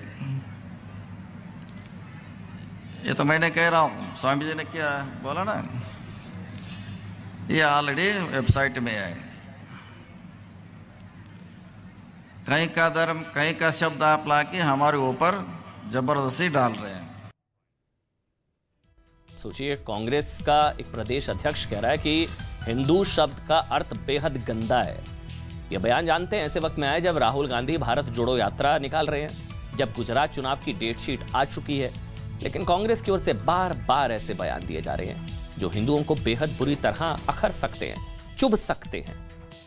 ये तो मैंने कह रहा हूं, स्वामी जी ने क्या बोला ना, ये ऑलरेडी वेबसाइट में है। कहीं का धर्म, कहीं का शब्द आप लाके हमारे ऊपर जबरदस्ती डाल रहे हैं। सोचिए, कांग्रेस का एक प्रदेश अध्यक्ष कह रहा है कि हिंदू शब्द का अर्थ बेहद गंदा है। यह बयान जानते हैं ऐसे वक्त में आए जब राहुल गांधी भारत जोड़ो यात्रा निकाल रहे हैं, जब गुजरात चुनाव की डेट शीट आ चुकी है। लेकिन कांग्रेस की ओर से बार बार ऐसे बयान दिए जा रहे हैं जो हिंदुओं को बेहद बुरी तरह अखर सकते हैं, चुभ सकते हैं।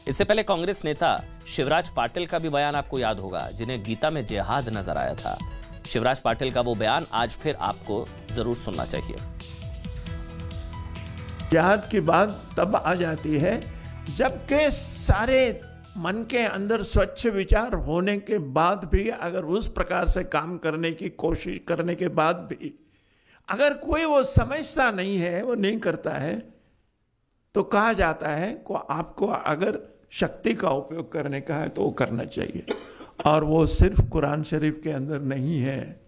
इससे पहले कांग्रेस नेता शिवराज पाटिल का भी बयान आपको याद होगा, जिन्हें गीता में जिहाद नजर आया था। शिवराज पाटिल का वो बयान आज फिर आपको जरूर सुनना चाहिए। जिहाद की बात तब आ जाती है जबकि सारे मन के अंदर स्वच्छ विचार होने के बाद भी, अगर उस प्रकार से काम करने की कोशिश करने के बाद भी अगर कोई वो समझता नहीं है, वो नहीं करता है, तो कहा जाता है को आपको अगर शक्ति का उपयोग करने का है तो वो करना चाहिए। और वो सिर्फ कुरान शरीफ के अंदर नहीं है,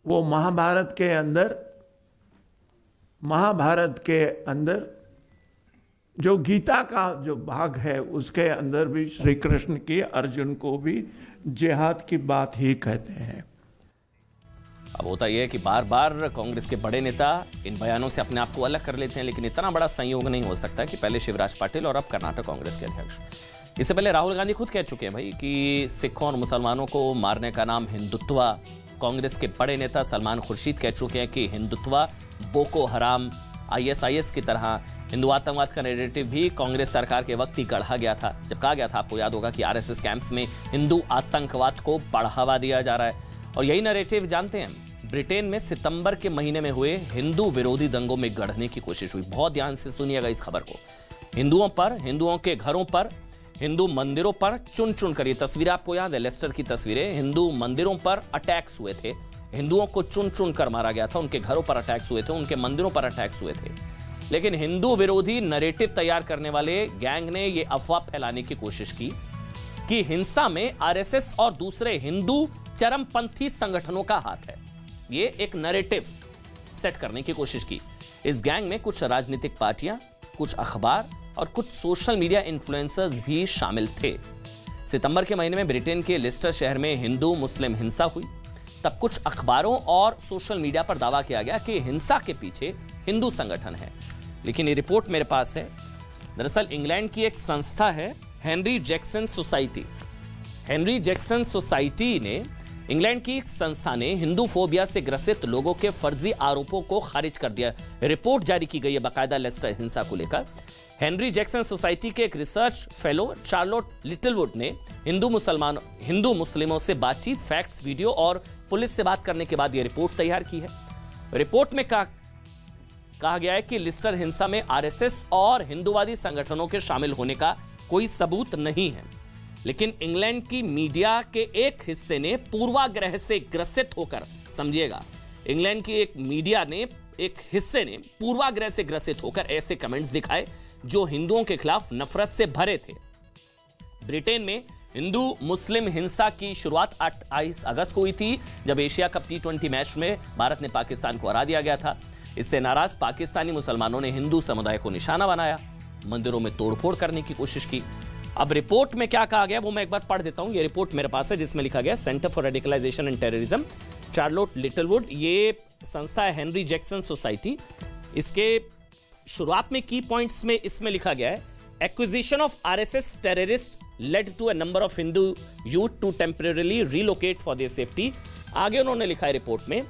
वो महाभारत के अंदर जो गीता का जो भाग है उसके अंदर भी श्री कृष्ण की अर्जुन को भी जिहाद की बात ही कहते हैं। अब होता यह है कि बार बार कांग्रेस के बड़े नेता इन बयानों से अपने आप को अलग कर लेते हैं, लेकिन इतना बड़ा संयोग नहीं हो सकता कि पहले शिवराज पाटिल और अब कर्नाटक कांग्रेस के अध्यक्ष। इससे पहले राहुल गांधी खुद कह चुके हैं भाई कि सिखों और मुसलमानों को मारने का नाम हिंदुत्व। कांग्रेस के बड़े नेता सलमान खुर्शीद कह चुके हैं कि हिंदुत्व बोको हराम, ISIS की तरह हिंदू आतंकवाद का नैरेटिव भी कांग्रेस सरकार के वक्त ही गढ़ा गया था, जब कहा गया था, आपको याद होगा, कि RSS कैंप्स में हिंदू आतंकवाद को बढ़ावा दिया जा रहा है। और यही नैरेटिव जानते हैं ब्रिटेन में सितंबर के महीने में हुए हिंदू विरोधी दंगों में गढ़ने की कोशिश हुई। बहुत ध्यान से सुनिएगा इस खबर को। हिंदुओं पर, हिंदुओं के घरों पर, हिंदू मंदिरों पर चुन चुन कर, ये तस्वीरें आपको याद है, लेस्टर की तस्वीरें, हिंदू मंदिरों पर अटैक्स हुए थे, हिंदुओं को चुन चुन कर मारा गया था, उनके घरों पर अटैक्स हुए थे, उनके मंदिरों पर अटैक्स हुए थे। लेकिन हिंदू विरोधी नैरेटिव तैयार करने वाले गैंग ने यह अफवाह फैलाने की कोशिश की कि हिंसा में RSS और दूसरे हिंदू चरमपंथी संगठनों का हाथ है। ये एक नैरेटिव सेट करने की कोशिश की। इस गैंग में कुछ राजनीतिक पार्टियां, कुछ अखबार और कुछ सोशल मीडिया इन्फ्लुएंसर्स भी शामिल थे। सितंबर के महीने में ब्रिटेन के लेस्टर शहर में हिंदू मुस्लिम हिंसा हुई। तब कुछ अखबारों और सोशल मीडिया पर दावा किया गया कि हिंसा के पीछे हिंदू संगठन है। लेकिन ये रिपोर्ट मेरे पास है। दरअसल इंग्लैंड की एक संस्था है Henry Jackson society. Henry Jackson society ने इंग्लैंड की एक संस्था ने हिंदू फोबिया से ग्रसित लोगों के फर्जी आरोपों को खारिज कर दिया। रिपोर्ट जारी की गई है बाकायदा लेस्टर हिंसा को लेकर। हेनरी जैक्सन सोसाइटी के एक रिसर्च फेलो चार्लोट लिटिलवुड ने हिंदू मुस्लिमों से बातचीत, फैक्ट्स, वीडियो और पुलिस से बात करने के बाद यह रिपोर्ट तैयार की है। रिपोर्ट में कहा गया है कि लिस्टर हिंसा में आरएसएस और हिंदूवादी संगठनों के शामिल होने का कोई सबूत नहीं है, लेकिन इंग्लैंड की मीडिया के एक हिस्से ने पूर्वाग्रह से ग्रसित होकर, समझिएगा, इंग्लैंड की एक मीडिया ने एक हिस्से ने पूर्वाग्रह से ग्रसित होकर ऐसे कमेंट्स दिखाए जो हिंदुओं के खिलाफ नफरत से भरे थे। ब्रिटेन में हिंदू मुस्लिम हिंसा की शुरुआत 28 अगस्त को हुई थी, जब एशिया कप T20 मैच में भारत ने पाकिस्तान को हरा दिया गया था। इससे नाराज पाकिस्तानी मुसलमानों ने हिंदू समुदाय को निशाना बनाया, मंदिरों में तोड़फोड़ करने की कोशिश की। अब रिपोर्ट में क्या कहा गया वो मैं एक बार पढ़ देता हूं। ये रिपोर्ट मेरे पास है जिसमें लिखा गया centre for radicalisation and terrorism, Charlotte Littlewood, ये संस्था है हेनरी जैक्सन सोसाइटी। इसके शुरुआत में की पॉइंट्स में इसमें लिखा गया है, acquisition of RSS terrorist led to a number of Hindu youth to temporarily relocate for their safety. आगे उन्होंने लिखा है रिपोर्ट में,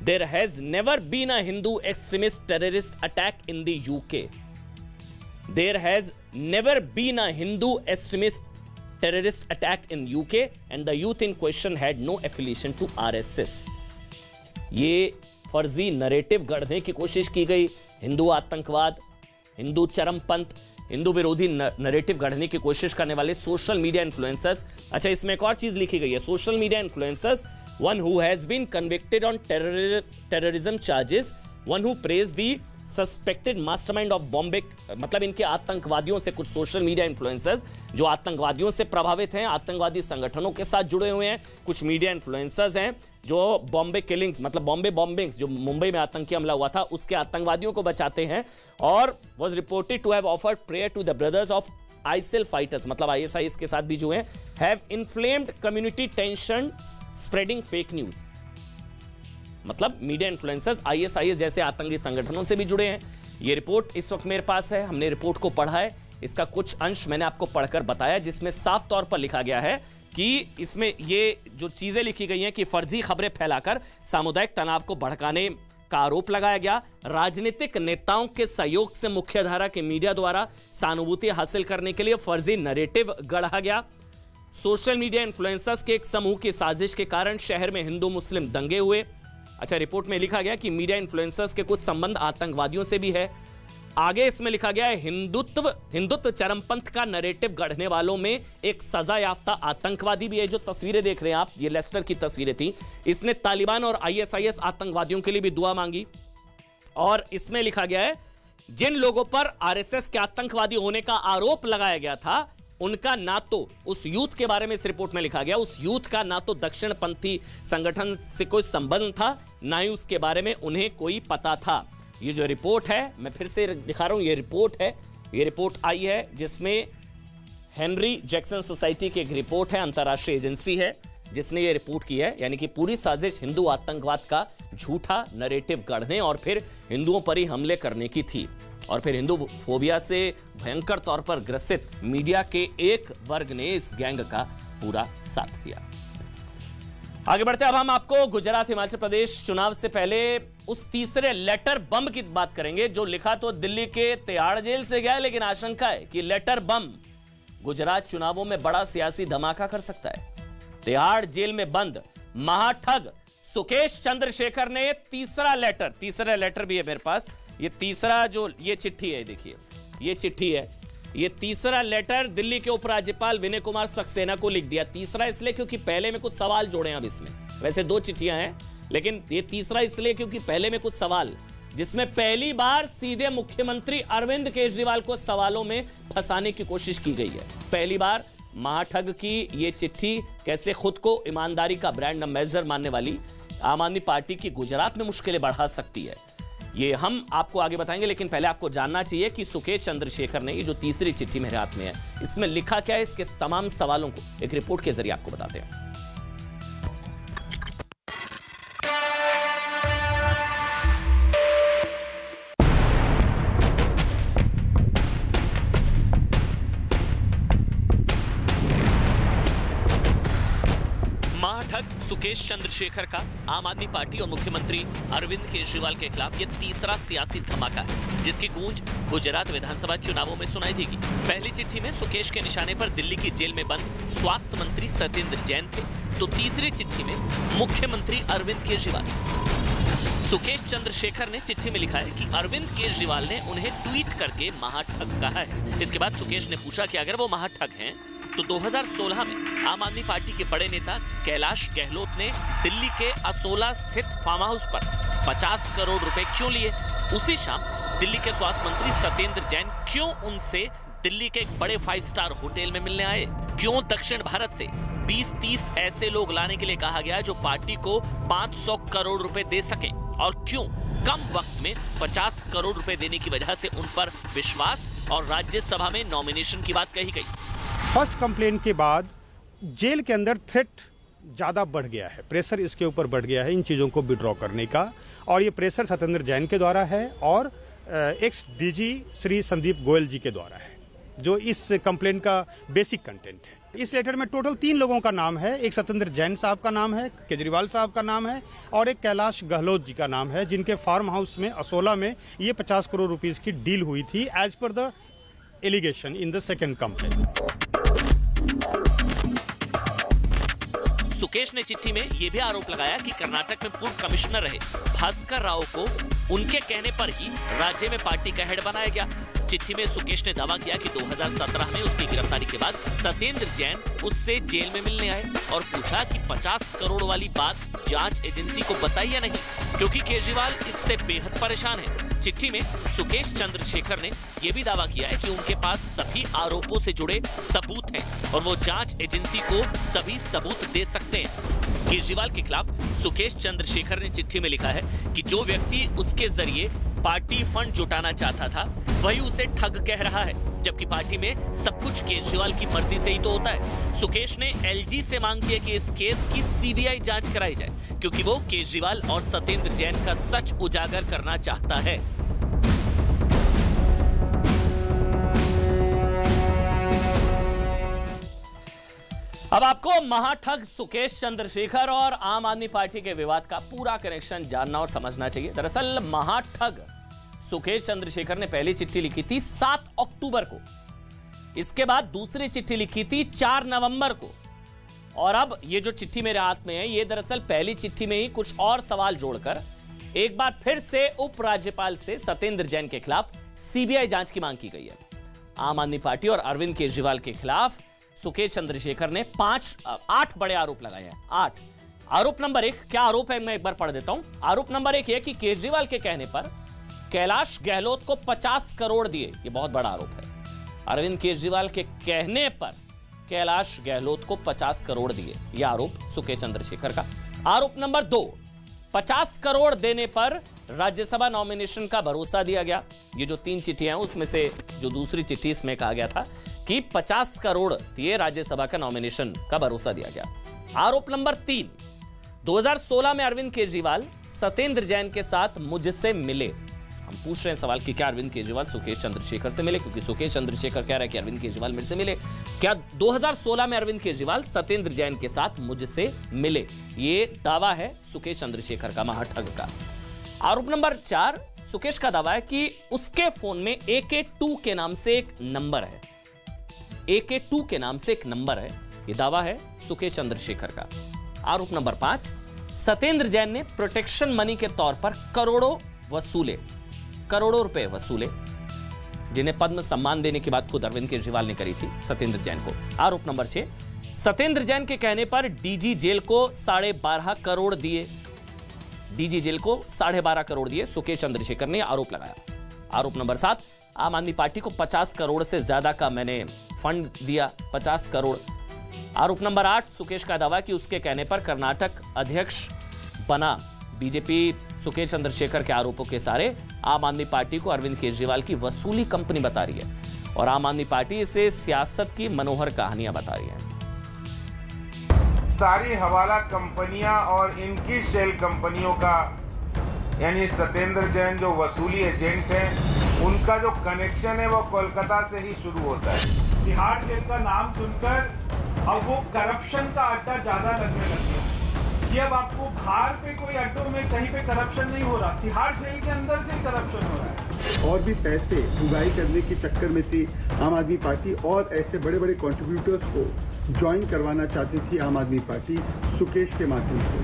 there has never been a Hindu extremist terrorist attack in the UK. There has never been a Hindu extremist terrorist attack in UK and the youth in question had no affiliation to RSS. ये फर्जी narrative गढ़ने की कोशिश की गई, हिंदू आतंकवाद, हिंदू चरमपंथ, हिंदू विरोधी narrative गढ़ने की कोशिश करने वाले सोशल मीडिया इन्फ्लुएंसर्स। अच्छा, इसमें एक और चीज लिखी गई है, social media influencers, one who has been convicted on terrorism charges, one who praised the suspected mastermind of Bombay, मतलब इनके आतंकवादियों से कुछ सोशल मीडिया इन्फ्लुएंसर्स जो आतंकवादियों से प्रभावित हैं, आतंकवादी संगठनों के साथ जुड़े हुए हैं, कुछ मीडिया इन्फ्लुएंसर्स हैं जो बॉम्बे किलिंग्स, मतलब बॉम्बे बॉम्बिंग्स, जो मुंबई में आतंकी हमला हुआ था उसके आतंकवादियों को बचाते हैं, और was reported to have offered prayer to the brothers of ISI fighters, मतलब आईएसआईएस के साथ भी जुड़े हैं, have inflamed community tension spreading fake news. मतलब मीडिया इन्फ्लुएंसर्स आईएसआईएस जैसे आतंकी संगठनों से भी जुड़े हैं। ये रिपोर्ट इस वक्त मेरे पास है, हमने रिपोर्ट को पढ़ा है, इसका कुछ अंश मैंने आपको पढ़कर बताया जिसमें साफ तौर पर लिखा गया है कि इसमें ये जो चीजें लिखी गई हैं कि फर्जी खबरें फैलाकर सामुदायिक तनाव को भड़काने का आरोप लगाया गया, राजनीतिक नेताओं के सहयोग से मुख्यधारा के मीडिया द्वारा सहानुभूति हासिल करने के लिए फर्जी नरेटिव गढ़ा गया, सोशल मीडिया इन्फ्लुएंसर्स के एक समूह की साजिश के कारण शहर में हिंदू मुस्लिम दंगे हुए। अच्छा, रिपोर्ट में लिखा गया कि मीडिया इन्फ्लुएंसर्स के कुछ संबंध आतंकवादियों से भी है। आगे इसमें लिखा गया है हिंदुत्व चरमपंथ का नरेटिव गढ़ने वालों में एक सजा याफ्ता आतंकवादी भी है। जो तस्वीरें देख रहे हैं आप, ये लेस्टर की तस्वीरें थी, इसने तालिबान और आईएसआईएस आतंकवादियों के लिए भी दुआ मांगी। और इसमें लिखा गया है जिन लोगों पर आरएसएस के आतंकवादी होने का आरोप लगाया गया था उनका ना तो उस यूथ के बारे में इस रिपोर्ट में लिखा गया, उस यूथ का ना तो दक्षिणपंथी संगठन से कोई संबंध था, ना ही उसके बारे में उन्हें कोई पता था। ये जो रिपोर्ट है, मैं फिर से दिखा रहा हूं, ये रिपोर्ट है, ये रिपोर्ट आई है जिसमें हेनरी जैक्सन सोसाइटी की एक रिपोर्ट है, अंतर्राष्ट्रीय एजेंसी है जिसने ये रिपोर्ट की है, यानी कि पूरी साजिश हिंदू आतंकवाद का झूठा नरेटिव गढ़ने और फिर हिंदुओं पर ही हमले करने की थी, और फिर हिंदू फोबिया से भयंकर तौर पर ग्रसित मीडिया के एक वर्ग ने इस गैंग का पूरा साथ दिया। आगे बढ़ते अब हम आपको गुजरात हिमाचल प्रदेश चुनाव से पहले उस तीसरे लेटर बम की बात करेंगे जो लिखा तो दिल्ली के तिहाड़ जेल से गया, लेकिन आशंका है कि लेटर बम गुजरात चुनावों में बड़ा सियासी धमाका कर सकता है। तिहाड़ जेल में बंद महाठग सुकेश चंद्रशेखर ने तीसरा लेटर भी है मेरे पास, ये तीसरा जो ये चिट्ठी है, देखिए ये चिट्ठी है, ये तीसरा लेटर दिल्ली के उपराज्यपाल विनय कुमार सक्सेना को लिख दिया। तीसरा इसलिए क्योंकि पहले में कुछ सवाल जोड़े हैं अब इसमें, वैसे दो चिट्ठियां हैं लेकिन ये तीसरा इसलिए क्योंकि पहले में कुछ सवाल, जिसमें पहली बार सीधे मुख्यमंत्री अरविंद केजरीवाल को सवालों में फंसाने की कोशिश की गई है। पहली बार महाठग की ये चिट्ठी कैसे खुद को ईमानदारी का ब्रांड एम्बेसडर मानने वाली आम आदमी पार्टी की गुजरात में मुश्किलें बढ़ा सकती है, ये हम आपको आगे बताएंगे। लेकिन पहले आपको जानना चाहिए कि सुकेश चंद्रशेखर ने ये जो तीसरी चिट्ठी मेरे हाथ में है इसमें लिखा क्या है, इसके तमाम सवालों को एक रिपोर्ट के जरिए आपको बताते हैं। सुकेश चंद्रशेखर का आम आदमी पार्टी और मुख्यमंत्री अरविंद केजरीवाल के खिलाफ ये तीसरा सियासी धमाका है, जिसकी गूंज गुजरात विधानसभा चुनावों में सुनाई देगी। पहली चिट्ठी में सुकेश के निशाने पर दिल्ली की जेल में बंद स्वास्थ्य मंत्री सत्येंद्र जैन थे, तो तीसरी चिट्ठी में मुख्यमंत्री अरविंद केजरीवाल। सुकेश चंद्रशेखर ने चिट्ठी में लिखा है कि अरविंद केजरीवाल ने उन्हें ट्वीट करके महाठग कहा है। इसके बाद सुकेश ने पूछा कि अगर वो महाठग हैं तो 2016 में आम आदमी पार्टी के बड़े नेता कैलाश गहलोत ने दिल्ली के असोला स्थित फार्म हाउस पर 50 करोड़ रुपए क्यों लिए? उसी शाम दिल्ली के स्वास्थ्य मंत्री सत्येंद्र जैन क्यों उनसे दिल्ली के एक बड़े 5 स्टार होटल में मिलने आए? क्यों दक्षिण भारत से 20-30 ऐसे लोग लाने के लिए कहा गया जो पार्टी को 500 करोड़ रुपए दे सके? और क्यों कम वक्त में 50 करोड़ रुपए देने की वजह से उन पर विश्वास और राज्यसभा में नॉमिनेशन की बात कही गई? फर्स्ट कंप्लेंट के बाद जेल के अंदर थ्रेट ज़्यादा बढ़ गया है, प्रेशर इसके ऊपर बढ़ गया है इन चीज़ों को विड्रॉ करने का, और ये प्रेशर सत्येंद्र जैन के द्वारा है और एक्स डीजी श्री संदीप गोयल जी के द्वारा है, जो इस कंप्लेंट का बेसिक कंटेंट है। इस लेटर में टोटल 3 लोगों का नाम है, एक सत्येंद्र जैन साहब का नाम है, केजरीवाल साहब का नाम है और एक कैलाश गहलोत जी का नाम है, जिनके फार्म हाउस में असोला में ये 50 करोड़ रुपीस की डील हुई थी as per the allegation in the second complaint. Sukesh ने चिट्ठी में यह भी आरोप लगाया कि कर्नाटक में पूर्व कमिश्नर रहे भास्कर राव को उनके कहने पर ही राज्य में पार्टी का हेड बनाया गया। चिट्ठी में सुकेश ने दावा किया कि 2017 में उसकी गिरफ्तारी के बाद सत्येंद्र जैन उससे जेल में मिलने आए और पूछा कि 50 करोड़ वाली बात जांच एजेंसी को बताई या नहीं, क्योंकि केजरीवाल इससे बेहद परेशान है। चिट्ठी में सुकेश चंद्रशेखर ने यह भी दावा किया है कि उनके पास सभी आरोपों से जुड़े सबूत हैं और वो जांच एजेंसी को सभी सबूत दे सकते हैं। केजरीवाल के खिलाफ सुकेश चंद्रशेखर ने चिट्ठी में लिखा है कि जो व्यक्ति उसके जरिए पार्टी फंड जुटाना चाहता था वही उसे ठग कह रहा है, जबकि पार्टी में सब कुछ केजरीवाल की मर्जी से ही तो होता है। सुकेश ने एलजी से मांग की है कि इस केस की सीबीआई जांच कराई जाए, क्योंकि वो केजरीवाल और सत्येंद्र जैन का सच उजागर करना चाहता है। अब आपको महाठग सुकेश चंद्रशेखर और आम आदमी पार्टी के विवाद का पूरा कनेक्शन जानना और समझना चाहिए। दरअसल महाठग सुकेश चंद्रशेखर ने पहली चिट्ठी लिखी थी 7 अक्टूबर को, इसके बाद दूसरी चिट्ठी लिखी थी 4 नवंबर को, और अब ये जो चिट्ठी मेरे हाथ में है ये दरअसल पहली चिट्ठी में ही कुछ और सवाल जोड़कर एक बार फिर से उपराज्यपाल से सत्येंद्र जैन के खिलाफ सीबीआई जांच की मांग की गई है। आम आदमी पार्टी और अरविंद केजरीवाल के खिलाफ सुकेश चंद्रशेखर ने 8 बड़े आरोप लगाए हैं। 8 आरोप नंबर 1 क्या आरोप है, मैं एक बार पढ़ देता हूं। आरोप नंबर 1 यह कि केजरीवाल के कहने पर कैलाश गहलोत को 50 करोड़ दिए, यह बहुत बड़ा आरोप है। अरविंद केजरीवाल के कहने पर कैलाश गहलोत को 50 करोड़ दिए, यह आरोप सुकेश चंद्रशेखर का। आरोप नंबर 2, 50 करोड़ देने पर राज्यसभा नॉमिनेशन का भरोसा दिया गया। ये जो 3 चिट्ठियां हैं उसमें से जो दूसरी चिट्ठी इसमें कहा गया था कि 50 करोड़ दिए राज्यसभा का नॉमिनेशन का भरोसा दिया गया। आरोप नंबर 3, 2016 में अरविंद केजरीवाल सत्येंद्र जैन के साथ मुझसे मिले। हम पूछ रहे हैं सवाल कि क्या अरविंद केजरीवाल सुकेश चंद्रशेखर से मिले, क्योंकि सुकेश चंद्रशेखर कह रहा है कि अरविंद केजरीवाल मेरे से मिले। क्या 2016 में अरविंद केजरीवाल सत्येंद्र जैन के साथ मुझसे मिले? ये दावा है सुकेश चंद्रशेखर का, महाठग का। आरोप नंबर 4, सुकेश का दावा है कि उसके फोन में AK2 के नाम से एक नंबर है। AK2 के नाम से एक नंबर है, यह दावा है सुकेश चंद्रशेखर का। आरोप नंबर 5, सत्येंद्र जैन ने प्रोटेक्शन मनी के तौर पर करोड़ों रुपए वसूले, जिन्हें पद्म सम्मान देने की बात खुद अरविंद केजरीवाल ने करी थी सत्येंद्र जैन को। आरोप नंबर 6, सत्येंद्र जैन के कहने पर डीजी जेल को 12.5 करोड़ दिए। डीजी जेल को 12.5 करोड़ दिए, सुकेश चंद्रशेखर ने आरोप लगाया। आरोप नंबर 7, आम आदमी पार्टी को 50 करोड़ से ज्यादा का मैंने फंड दिया, 50 करोड़। आरोप नंबर 8, सुकेश का दावा कि उसके कहने पर कर्नाटक अध्यक्ष बना। बीजेपी सुकेश चंद्रशेखर के आरोपों के सारे आम आदमी पार्टी को अरविंद केजरीवाल की वसूली कंपनी बता रही है और आम आदमी पार्टी इसे सियासत की मनोहर कहानियां बता रही है। सारी हवाला कंपनियां और इनकी शेल कंपनियों का, यानी सत्येंद्र जैन जो वसूली एजेंट हैं, उनका जो कनेक्शन है वो कोलकाता से ही शुरू होता है। तिहाड़ जेल का नाम सुनकर अब वो करप्शन का अड्डा ज्यादा लगने लग गया। कि अब आपको बाहर पे कोई अड्डों में कहीं पे करप्शन नहीं हो रहा, तिहाड़ जेल के अंदर से करप्शन हो रहा है। और भी पैसे उगाही करने के चक्कर में थी आम आदमी पार्टी, और ऐसे बड़े बड़े कंट्रीब्यूटर्स को ज्वाइन करवाना चाहती थी आम आदमी पार्टी सुकेश के माध्यम से।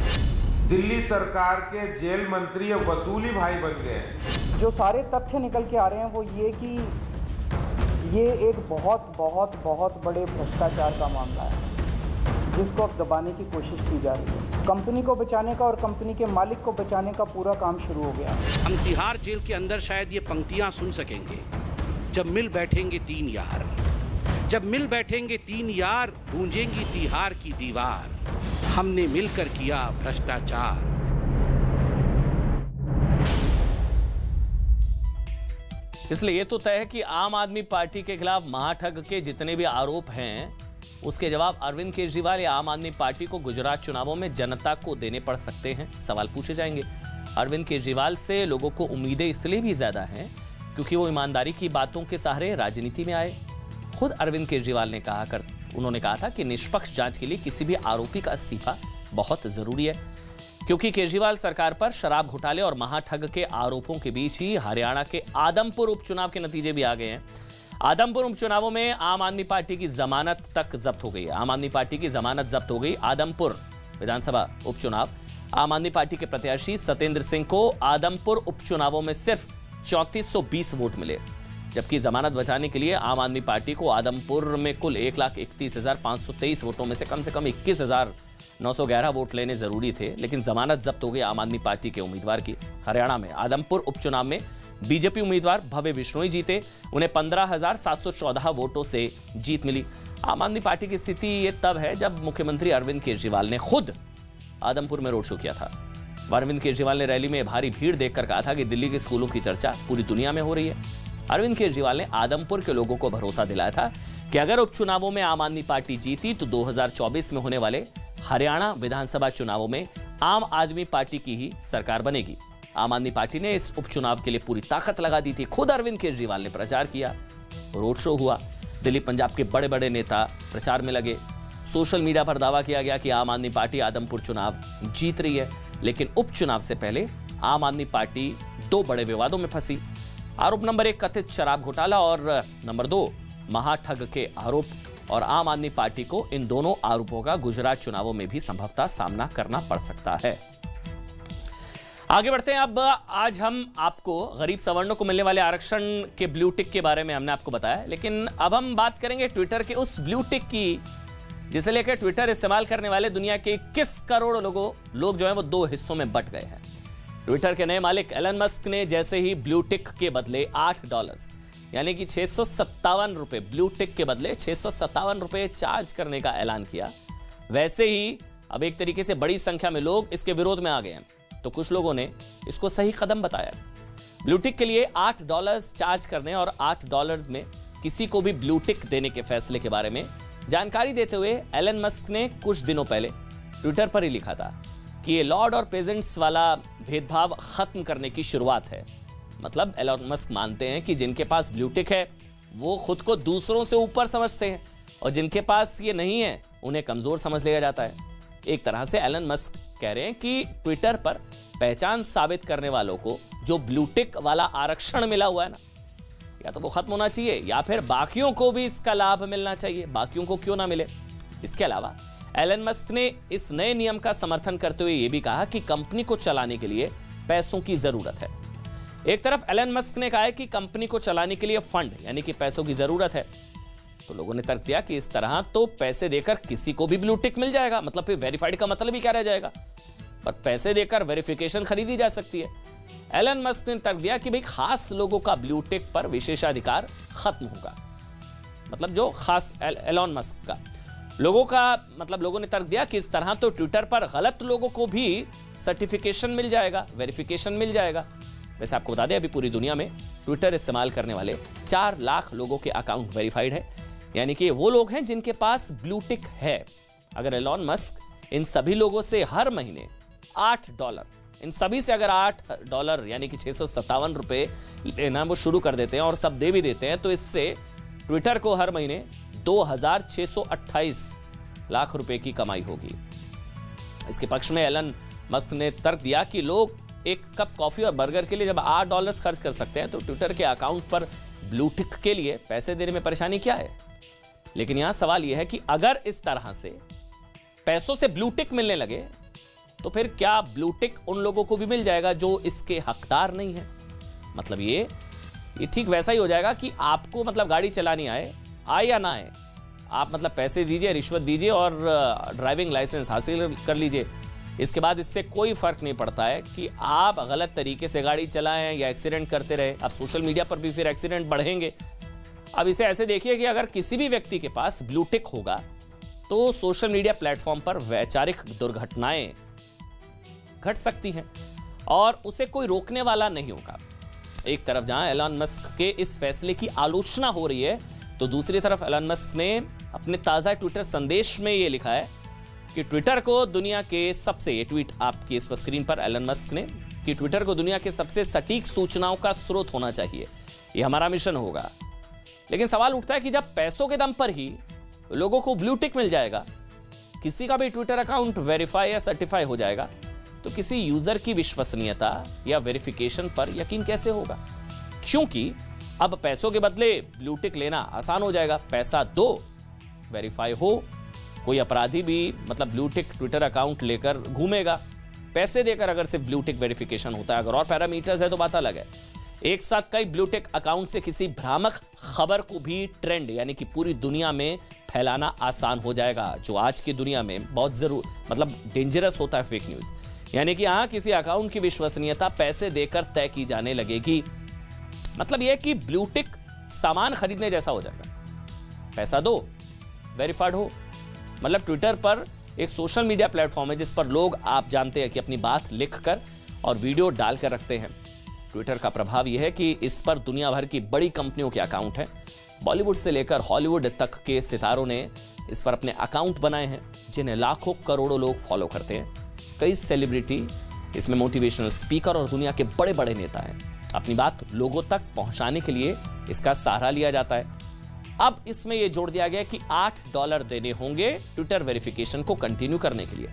दिल्ली सरकार के जेल मंत्री अब वसूली भाई बन गए। जो सारे तथ्य निकल के आ रहे हैं वो ये कि ये एक बहुत बहुत बहुत बड़े भ्रष्टाचार का मामला है जिसको अब दबाने की कोशिश की जा रही है। कंपनी को बचाने का और कंपनी के मालिक को बचाने का पूरा काम शुरू हो गया। हम तिहाड़ जेल के अंदर शायद ये पंक्तियां सुन सकेंगे, जब मिल बैठेंगे तीन यार, जब मिल बैठेंगे तीन यार, गूंजेंगी तिहाड़ की दीवार, हमने मिलकर किया भ्रष्टाचार। इसलिए ये तो तय है कि आम आदमी पार्टी के खिलाफ महाठग के जितने भी आरोप हैं उसके जवाब अरविंद केजरीवाल या आम आदमी पार्टी को गुजरात चुनावों में जनता को देने पड़ सकते हैं। सवाल पूछे जाएंगे। अरविंद केजरीवाल से लोगों को उम्मीदें इसलिए भी ज्यादा हैं क्योंकि वो ईमानदारी की बातों के सहारे राजनीति में आए। खुद अरविंद केजरीवाल ने उन्होंने कहा था कि निष्पक्ष जांच के लिए किसी भी आरोपी का इस्तीफा बहुत जरूरी है, क्योंकि केजरीवाल सरकार पर शराब घोटाले और महाठग के आरोपों के बीच ही हरियाणा के आदमपुर उपचुनाव के नतीजे भी आ गए हैं। आदमपुर उपचुनावों में आम आदमी पार्टी की जमानत तक जब्त हो गई है। आम आदमी पार्टी की जमानत जब्त हो गई। आदमपुर विधानसभा उपचुनाव, आम आदमी पार्टी के प्रत्याशी सतेंद्र सिंह को आदमपुर उपचुनावों में सिर्फ 3420 वोट मिले, जबकि जमानत बचाने के लिए आम आदमी पार्टी को आदमपुर में कुल 1,31,523 वोटों में से कम 21,911 वोट लेने जरूरी थे, लेकिन जमानत जब्त हो गई आम आदमी पार्टी के उम्मीदवार की। हरियाणा में आदमपुर उपचुनाव में बीजेपी उम्मीदवार भव्य बिश्नोई जीते, उन्हें 15,714 वोटों से जीत मिली। आम आदमी पार्टी की स्थिति ये तब है जब मुख्यमंत्री अरविंद केजरीवाल ने खुद आदमपुर में रोड शो किया था। अरविंद केजरीवाल ने रैली में भारी भीड़ देखकर कहा था कि दिल्ली के स्कूलों की चर्चा पूरी दुनिया में हो रही है। अरविंद केजरीवाल ने आदमपुर के लोगों को भरोसा दिलाया था कि अगर उपचुनावों में आम आदमी पार्टी जीती तो 2024 में होने वाले हरियाणा विधानसभा चुनावों में आम आदमी पार्टी की ही सरकार बनेगी। आम आदमी पार्टी ने इस उपचुनाव के लिए पूरी ताकत लगा दी थी। खुद अरविंद केजरीवाल ने प्रचार किया, रोड शो हुआ, दिल्ली पंजाब के बड़े बड़े नेता प्रचार में लगे। सोशल मीडिया पर दावा किया गया कि आम आदमी पार्टी आदमपुर चुनाव जीत रही है, लेकिन उपचुनाव से पहले आम आदमी पार्टी 2 बड़े विवादों में फंसी। आरोप नंबर 1 कथित शराब घोटाला और नंबर 2 महाठग के आरोप, और आम आदमी पार्टी को इन दोनों आरोपों का गुजरात चुनावों में भी संभवतः सामना करना पड़ सकता है। आगे बढ़ते हैं। अब आज हम आपको गरीब सवर्णों को मिलने वाले आरक्षण के ब्लू टिक के बारे में हमने आपको बताया, लेकिन अब हम बात करेंगे ट्विटर के उस ब्लू टिक की जिसे लेकर ट्विटर इस्तेमाल करने वाले दुनिया के 21 करोड़ लोग जो हैं वो 2 हिस्सों में बंट गए हैं। ट्विटर के नए मालिक एलन मस्क ने जैसे ही ब्लू टिक के बदले $8 यानी कि 657 रुपए, ब्लू टिक के बदले 657 रुपए चार्ज करने का ऐलान किया, वैसे ही अब एक तरीके से बड़ी संख्या में लोग इसके विरोध में आ गए हैं। तो कुछ लोगों ने इसको सही कदम बताया। ब्लू टिक के लिए $8 चार्ज करने और $8 में किसी को भी ब्लू टिक देने के फैसले के बारे में जानकारी देते हुए एलन मस्क ने कुछ दिनों पहले ट्विटर पर ही लिखा था कि ये लॉर्ड और पेजेंट्स वाला भेदभाव खत्म करने की शुरुआत है। मतलब एलन मस्क मानते हैं कि जिनके पास ब्लू टिक है वो खुद को दूसरों से ऊपर समझते हैं और जिनके पास ये नहीं है उन्हें कमजोर समझ लिया जाता है। एक तरह से एलन मस्क कह रहे हैं कि ट्विटर पर पहचान साबित करने वालों को जो ब्लू टिक वाला आरक्षण मिला हुआ है ना, या तो वो खत्म होना चाहिए या फिर बाकियों को भी इसका लाभ मिलना चाहिए। बाकियों को क्यों ना मिले। इसके अलावा एलन मस्क ने इस नए नियम का समर्थन करते हुए यह भी कहा कि कंपनी को चलाने के लिए पैसों की जरूरत है। एक तरफ एलन मस्क ने कहा है कि कंपनी को चलाने के लिए फंड यानी कि पैसों की जरूरत है, तो लोगों ने तर्क दिया कि इस तरह तो पैसे देकर किसी को भी ब्लू टिक मिल जाएगा, मतलब फिर वेरीफाइड का मतलब ही क्या रह जाएगा। पर पैसे देकर वेरिफिकेशन खरीदी जा सकती है। एलन मस्क ने तर्क दिया कि भाई खास लोगों का ब्लू टिक पर विशेषाधिकार खत्म होगा, मतलब जो खास एलन मस्क का लोगों का, मतलब लोगों ने तर्क दिया कि इस तरह तो ट्विटर पर गलत लोगों को भी सर्टिफिकेशन मिल जाएगा, वेरिफिकेशन मिल जाएगा। वैसे आपको बता दें अभी पूरी दुनिया में ट्विटर इस्तेमाल करने वाले 4 लाख लोगों के अकाउंट वेरीफाइड है, यानी कि वो लोग हैं जिनके पास ब्लू टिक है। अगर एलन मस्क इन सभी लोगों से हर महीने $8, इन सभी से अगर $8 यानी कि 657 रुपए लेना वो शुरू कर देते हैं और सब दे भी देते हैं, तो इससे ट्विटर को हर महीने 2,628 लाख रुपए की कमाई होगी। इसके पक्ष में एलन मस्क ने तर्क दिया कि लोग एक कप कॉफी और बर्गर के लिए जब $8 खर्च कर सकते हैं तो ट्विटर के अकाउंट पर ब्लू टिक के लिए पैसे देने में परेशानी क्या है। लेकिन यहां सवाल यह है कि अगर इस तरह से पैसों से ब्लू टिक मिलने लगे तो फिर क्या ब्लू टिक उन लोगों को भी मिल जाएगा जो इसके हकदार नहीं है। मतलब ये ठीक वैसा ही हो जाएगा कि आपको मतलब गाड़ी चलानी आए या ना आए, आप मतलब पैसे दीजिए, रिश्वत दीजिए और ड्राइविंग लाइसेंस हासिल कर लीजिए। इसके बाद इससे कोई फर्क नहीं पड़ता है कि आप गलत तरीके से गाड़ी चलाएं या एक्सीडेंट करते रहे। अब सोशल मीडिया पर भी फिर एक्सीडेंट बढ़ेंगे। अब इसे ऐसे देखिए कि अगर किसी भी व्यक्ति के पास ब्लू टिक होगा तो सोशल मीडिया प्लेटफॉर्म पर वैचारिक दुर्घटनाएं घट सकती हैं और उसे कोई रोकने वाला नहीं होगा। एक तरफ जहां एलन मस्क के इस फैसले की आलोचना हो रही है तो दूसरी तरफ एलन मस्क ने अपने ताजा ट्विटर संदेश में यह लिखा है कि ट्विटर को दुनिया के सबसे, ये ट्वीट आपकी इस स्क्रीन पर एलन मस्क ने, कि ट्विटर को दुनिया के सबसे सटीक सूचनाओं का स्रोत होना चाहिए, यह हमारा मिशन होगा। लेकिन सवाल उठता है कि जब पैसों के दम पर ही लोगों को ब्लू टिक मिल जाएगा, किसी का भी ट्विटर अकाउंट वेरीफाई या सर्टिफाई हो जाएगा, तो किसी यूजर की विश्वसनीयता या वेरिफिकेशन पर यकीन कैसे होगा। क्योंकि अब पैसों के बदले ब्लू टिक लेना आसान हो जाएगा। पैसा दो, वेरीफाई हो, कोई अपराधी भी मतलब ब्लू टिक ट्विटर अकाउंट लेकर घूमेगा। पैसे देकर अगर सिर्फ ब्लू टिक वेरिफिकेशन होता है, अगर और पैरामीटर्स है तो बात अलग है। एक साथ कई ब्लू टिक अकाउंट से किसी भ्रामक खबर को भी ट्रेंड यानी कि पूरी दुनिया में फैलाना आसान हो जाएगा, जो आज की दुनिया में बहुत मतलब डेंजरस होता है फेक न्यूज। यानी कि यहां किसी अकाउंट की विश्वसनीयता पैसे देकर तय की जाने लगेगी। मतलब यह कि ब्लू टिक सामान खरीदने जैसा हो जाएगा। पैसा दो, वेरीफाइड हो। मतलब ट्विटर पर एक सोशल मीडिया प्लेटफॉर्म है जिस पर लोग, आप जानते हैं कि अपनी बात लिखकर और वीडियो डालकर रखते हैं। ट्विटर का प्रभाव यह है कि इस पर दुनिया भर की बड़ी कंपनियों के अकाउंट हैं। बॉलीवुड से लेकर हॉलीवुड तक के सितारों ने इस पर अपने अकाउंट बनाए हैं, जिन्हें लाखों करोड़ों लोग फॉलो करते हैं। कई सेलिब्रिटी इसमें मोटिवेशनल स्पीकर और दुनिया के बड़े बड़े नेता हैं। अपनी बात लोगों तक पहुंचाने के लिए इसका सहारा लिया जाता है। अब इसमें यह जोड़ दिया गया कि $8 देने होंगे ट्विटर वेरिफिकेशन को कंटिन्यू करने के लिए।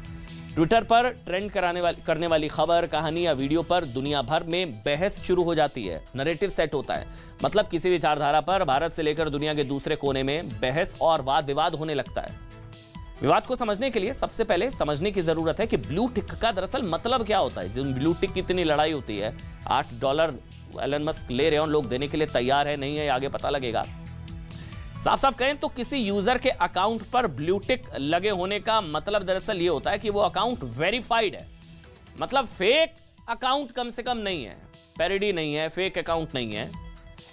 ट्विटर पर ट्रेंड करने वाली खबर, कहानी या वीडियो पर दुनिया भर में बहस शुरू हो जाती है, नैरेटिव सेट होता है। मतलब किसी विचारधारा पर भारत से लेकर दुनिया के दूसरे कोने में बहस और वाद विवाद होने लगता है। विवाद को समझने के लिए सबसे पहले समझने की जरूरत है कि ब्लू टिक का दरअसल मतलब क्या होता है। जिन ब्लू टिक की इतनी लड़ाई होती है, $8 एलन मस्क ले रहे हैं, लोग देने के लिए तैयार है नहीं है, आगे पता लगेगा। साफ साफ कहें तो किसी यूजर के अकाउंट पर ब्लू टिक लगे होने का मतलब दरअसल ये होता है कि वो अकाउंट वेरीफाइड है। मतलब फेक अकाउंट कम से कम नहीं है, पैरोडी नहीं है, फेक अकाउंट नहीं है।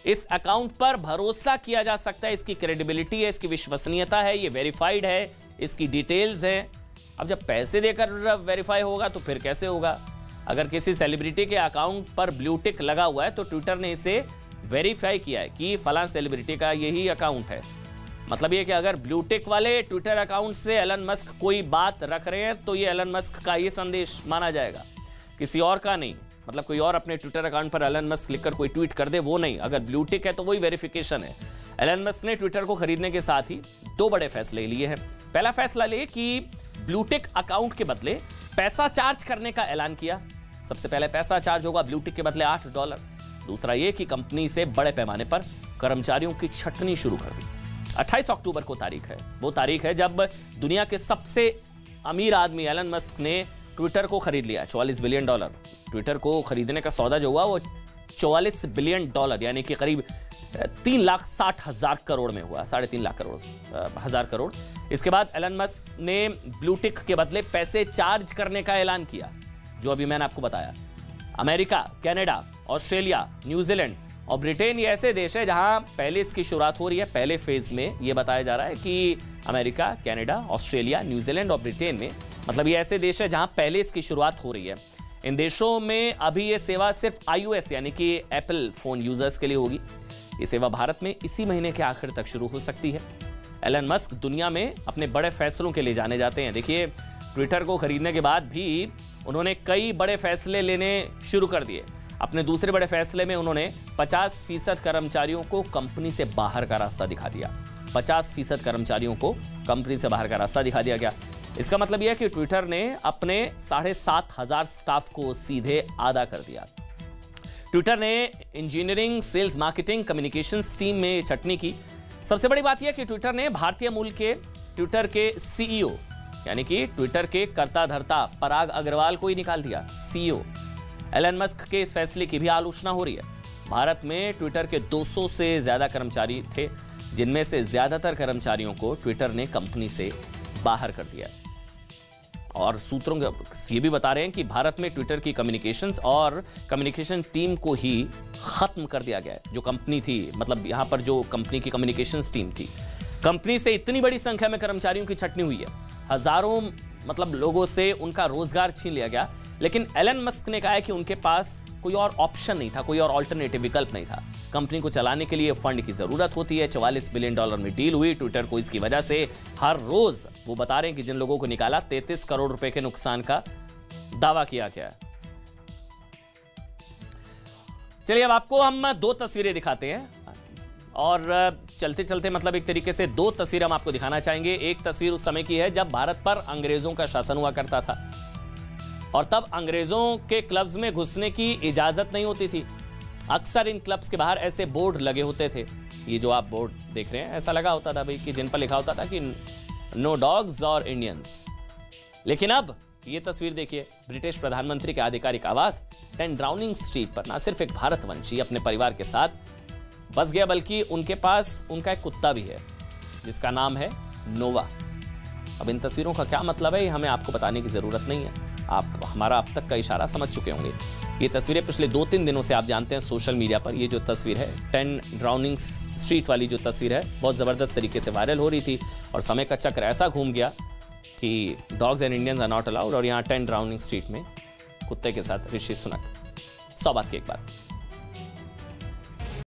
इस अकाउंट पर भरोसा किया जा सकता है, इसकी क्रेडिबिलिटी है, इसकी विश्वसनीयता है, ये वेरीफाइड है, इसकी डिटेल्स है। अब जब पैसे देकर वेरीफाई होगा तो फिर कैसे होगा। अगर किसी सेलिब्रिटी के अकाउंट पर ब्लू टिक लगा हुआ है तो ट्विटर ने इसे वेरीफाई किया है कि फलां सेलिब्रिटी का यही अकाउंट है। मतलब ये कि अगर ब्लू टिक वाले ट्विटर अकाउंट से एलन मस्क कोई बात रख रहे हैं तो ये एलन मस्क का ये संदेश माना जाएगा, किसी और का नहीं। मतलब कोई और अपने ट्विटर अकाउंट पर एलन मस्क लिखकर कोई ट्वीट कर दे वो नहीं, अगर ब्लू टिक है तो वही वेरिफिकेशन है। एलन मस्क ने ट्विटर को खरीदने के साथ ही 2 बड़े फैसले लिए हैं। पहला फैसला ले कि ब्लू टिक अकाउंट के बदले पैसा चार्ज करने का ऐलान किया। सबसे पहले पैसा चार्ज होगा ब्लू टिक के बदले $8। दूसरा ये कि कंपनी से बड़े पैमाने पर कर्मचारियों की छटनी शुरू कर दी। 28 अक्टूबर को तारीख है, वो तारीख है जब दुनिया के सबसे अमीर आदमी एलन मस्क ने ट्विटर को खरीद लिया। $44 बिलियन। ट्विटर को खरीदने का सौदा जो हुआ वो $44 बिलियन यानी कि करीब 3,60,000 करोड़ में हुआ, 3.5 करोड़। इसके बाद एलन मस्क ने ब्लू टिक के बदले पैसे चार्ज करने का ऐलान किया, जो अभी मैंने आपको बताया। अमेरिका, कनाडा, ऑस्ट्रेलिया, न्यूजीलैंड और ब्रिटेन ये ऐसे देश है जहां पहले इसकी शुरुआत हो रही है। पहले फेज में ये बताया जा रहा है कि अमेरिका, कनाडा, ऑस्ट्रेलिया, न्यूजीलैंड और ब्रिटेन में, मतलब ये ऐसे देश है जहां पहले इसकी शुरुआत हो रही है। इन देशों में अभी ये सेवा सिर्फ iOS यानी कि एप्पल फोन यूजर्स के लिए होगी। ये सेवा भारत में इसी महीने के आखिर तक शुरू हो सकती है। एलन मस्क दुनिया में अपने बड़े फैसलों के लिए जाने जाते हैं। देखिए, ट्विटर को खरीदने के बाद भी उन्होंने कई बड़े फैसले लेने शुरू कर दिए। अपने दूसरे बड़े फैसले में उन्होंने 50% कर्मचारियों को कंपनी से बाहर का रास्ता दिखा दिया। 50% कर्मचारियों को कंपनी से बाहर का रास्ता दिखा दिया गया। इसका मतलब यह है कि ट्विटर ने अपने 7,500 स्टाफ को सीधे आधा कर दिया। ट्विटर ने engineering, sales, marketing, communications team में छटनी की। सबसे बड़ी बात यह कि ट्विटर ने भारतीय मूल के ट्विटर के सीईओ यानी कि ट्विटर के कर्ता धर्ता पराग अग्रवाल को ही निकाल दिया सीईओ। एलन मस्क के इस फैसले की भी आलोचना हो रही है। भारत में ट्विटर के 200 से ज्यादा कर्मचारी थे, जिनमें से ज्यादातर कर्मचारियों को ट्विटर ने कंपनी से बाहर कर दिया। और सूत्रों ये भी बता रहे हैं कि भारत में ट्विटर की कम्युनिकेशंस और कम्युनिकेशन टीम को ही खत्म कर दिया गया है। जो कंपनी थी, मतलब यहां पर जो कंपनी की कम्युनिकेशंस टीम थी, कंपनी से इतनी बड़ी संख्या में कर्मचारियों की छटनी हुई है। हजारों मतलब लोगों से उनका रोजगार छीन लिया गया। लेकिन एलन मस्क ने कहा है कि उनके पास कोई और ऑप्शन नहीं था, कोई और ऑल्टरनेटिव विकल्प नहीं था। कंपनी को चलाने के लिए फंड की जरूरत होती है। $44 बिलियन में डील हुई ट्विटर को। इसकी वजह से हर रोज वो बता रहे हैं कि जिन लोगों को निकाला 33 करोड़ रुपए के नुकसान का दावा किया गया है। चलिए अब आपको हम 2 तस्वीरें दिखाते हैं और चलते चलते मतलब एक तरीके से 2 तस्वीरें हम आपको दिखाना चाहेंगे। एक तस्वीर उस समय की है जब भारत पर अंग्रेजों का शासन हुआ करता था और तब अंग्रेजों के क्लब्स में घुसने की इजाजत नहीं होती थी। अक्सर इन क्लब्स के बाहर ऐसे बोर्ड लगे होते थे। ये जो आप बोर्ड देख रहे हैं, ऐसा लगा होता था भाई कि जिन पर लिखा होता था कि नो डॉग्स और इंडियंस। लेकिन अब ये तस्वीर देखिए, ब्रिटिश प्रधानमंत्री के आधिकारिक आवास 10 डाउनिंग स्ट्रीट पर ना सिर्फ एक भारतवंशी अपने परिवार के साथ बस गया, बल्कि उनके पास उनका एक कुत्ता भी है जिसका नाम है नोवा। अब इन तस्वीरों का क्या मतलब है, हमें आपको बताने की जरूरत नहीं है। आप हमारा अब तक का इशारा समझ चुके होंगे। ये तस्वीरें पिछले 2-3 दिनों से आप जानते हैं सोशल मीडिया पर ये जो तस्वीर है 10 डाउनिंग स्ट्रीट वाली जो तस्वीर है बहुत ज़बरदस्त तरीके से वायरल हो रही थी और समय का चक्र ऐसा घूम गया कि dogs and Indians are not allowed और यहाँ 10 डाउनिंग स्ट्रीट में कुत्ते के साथ ऋषि सुनक। 100 बात की एक बात।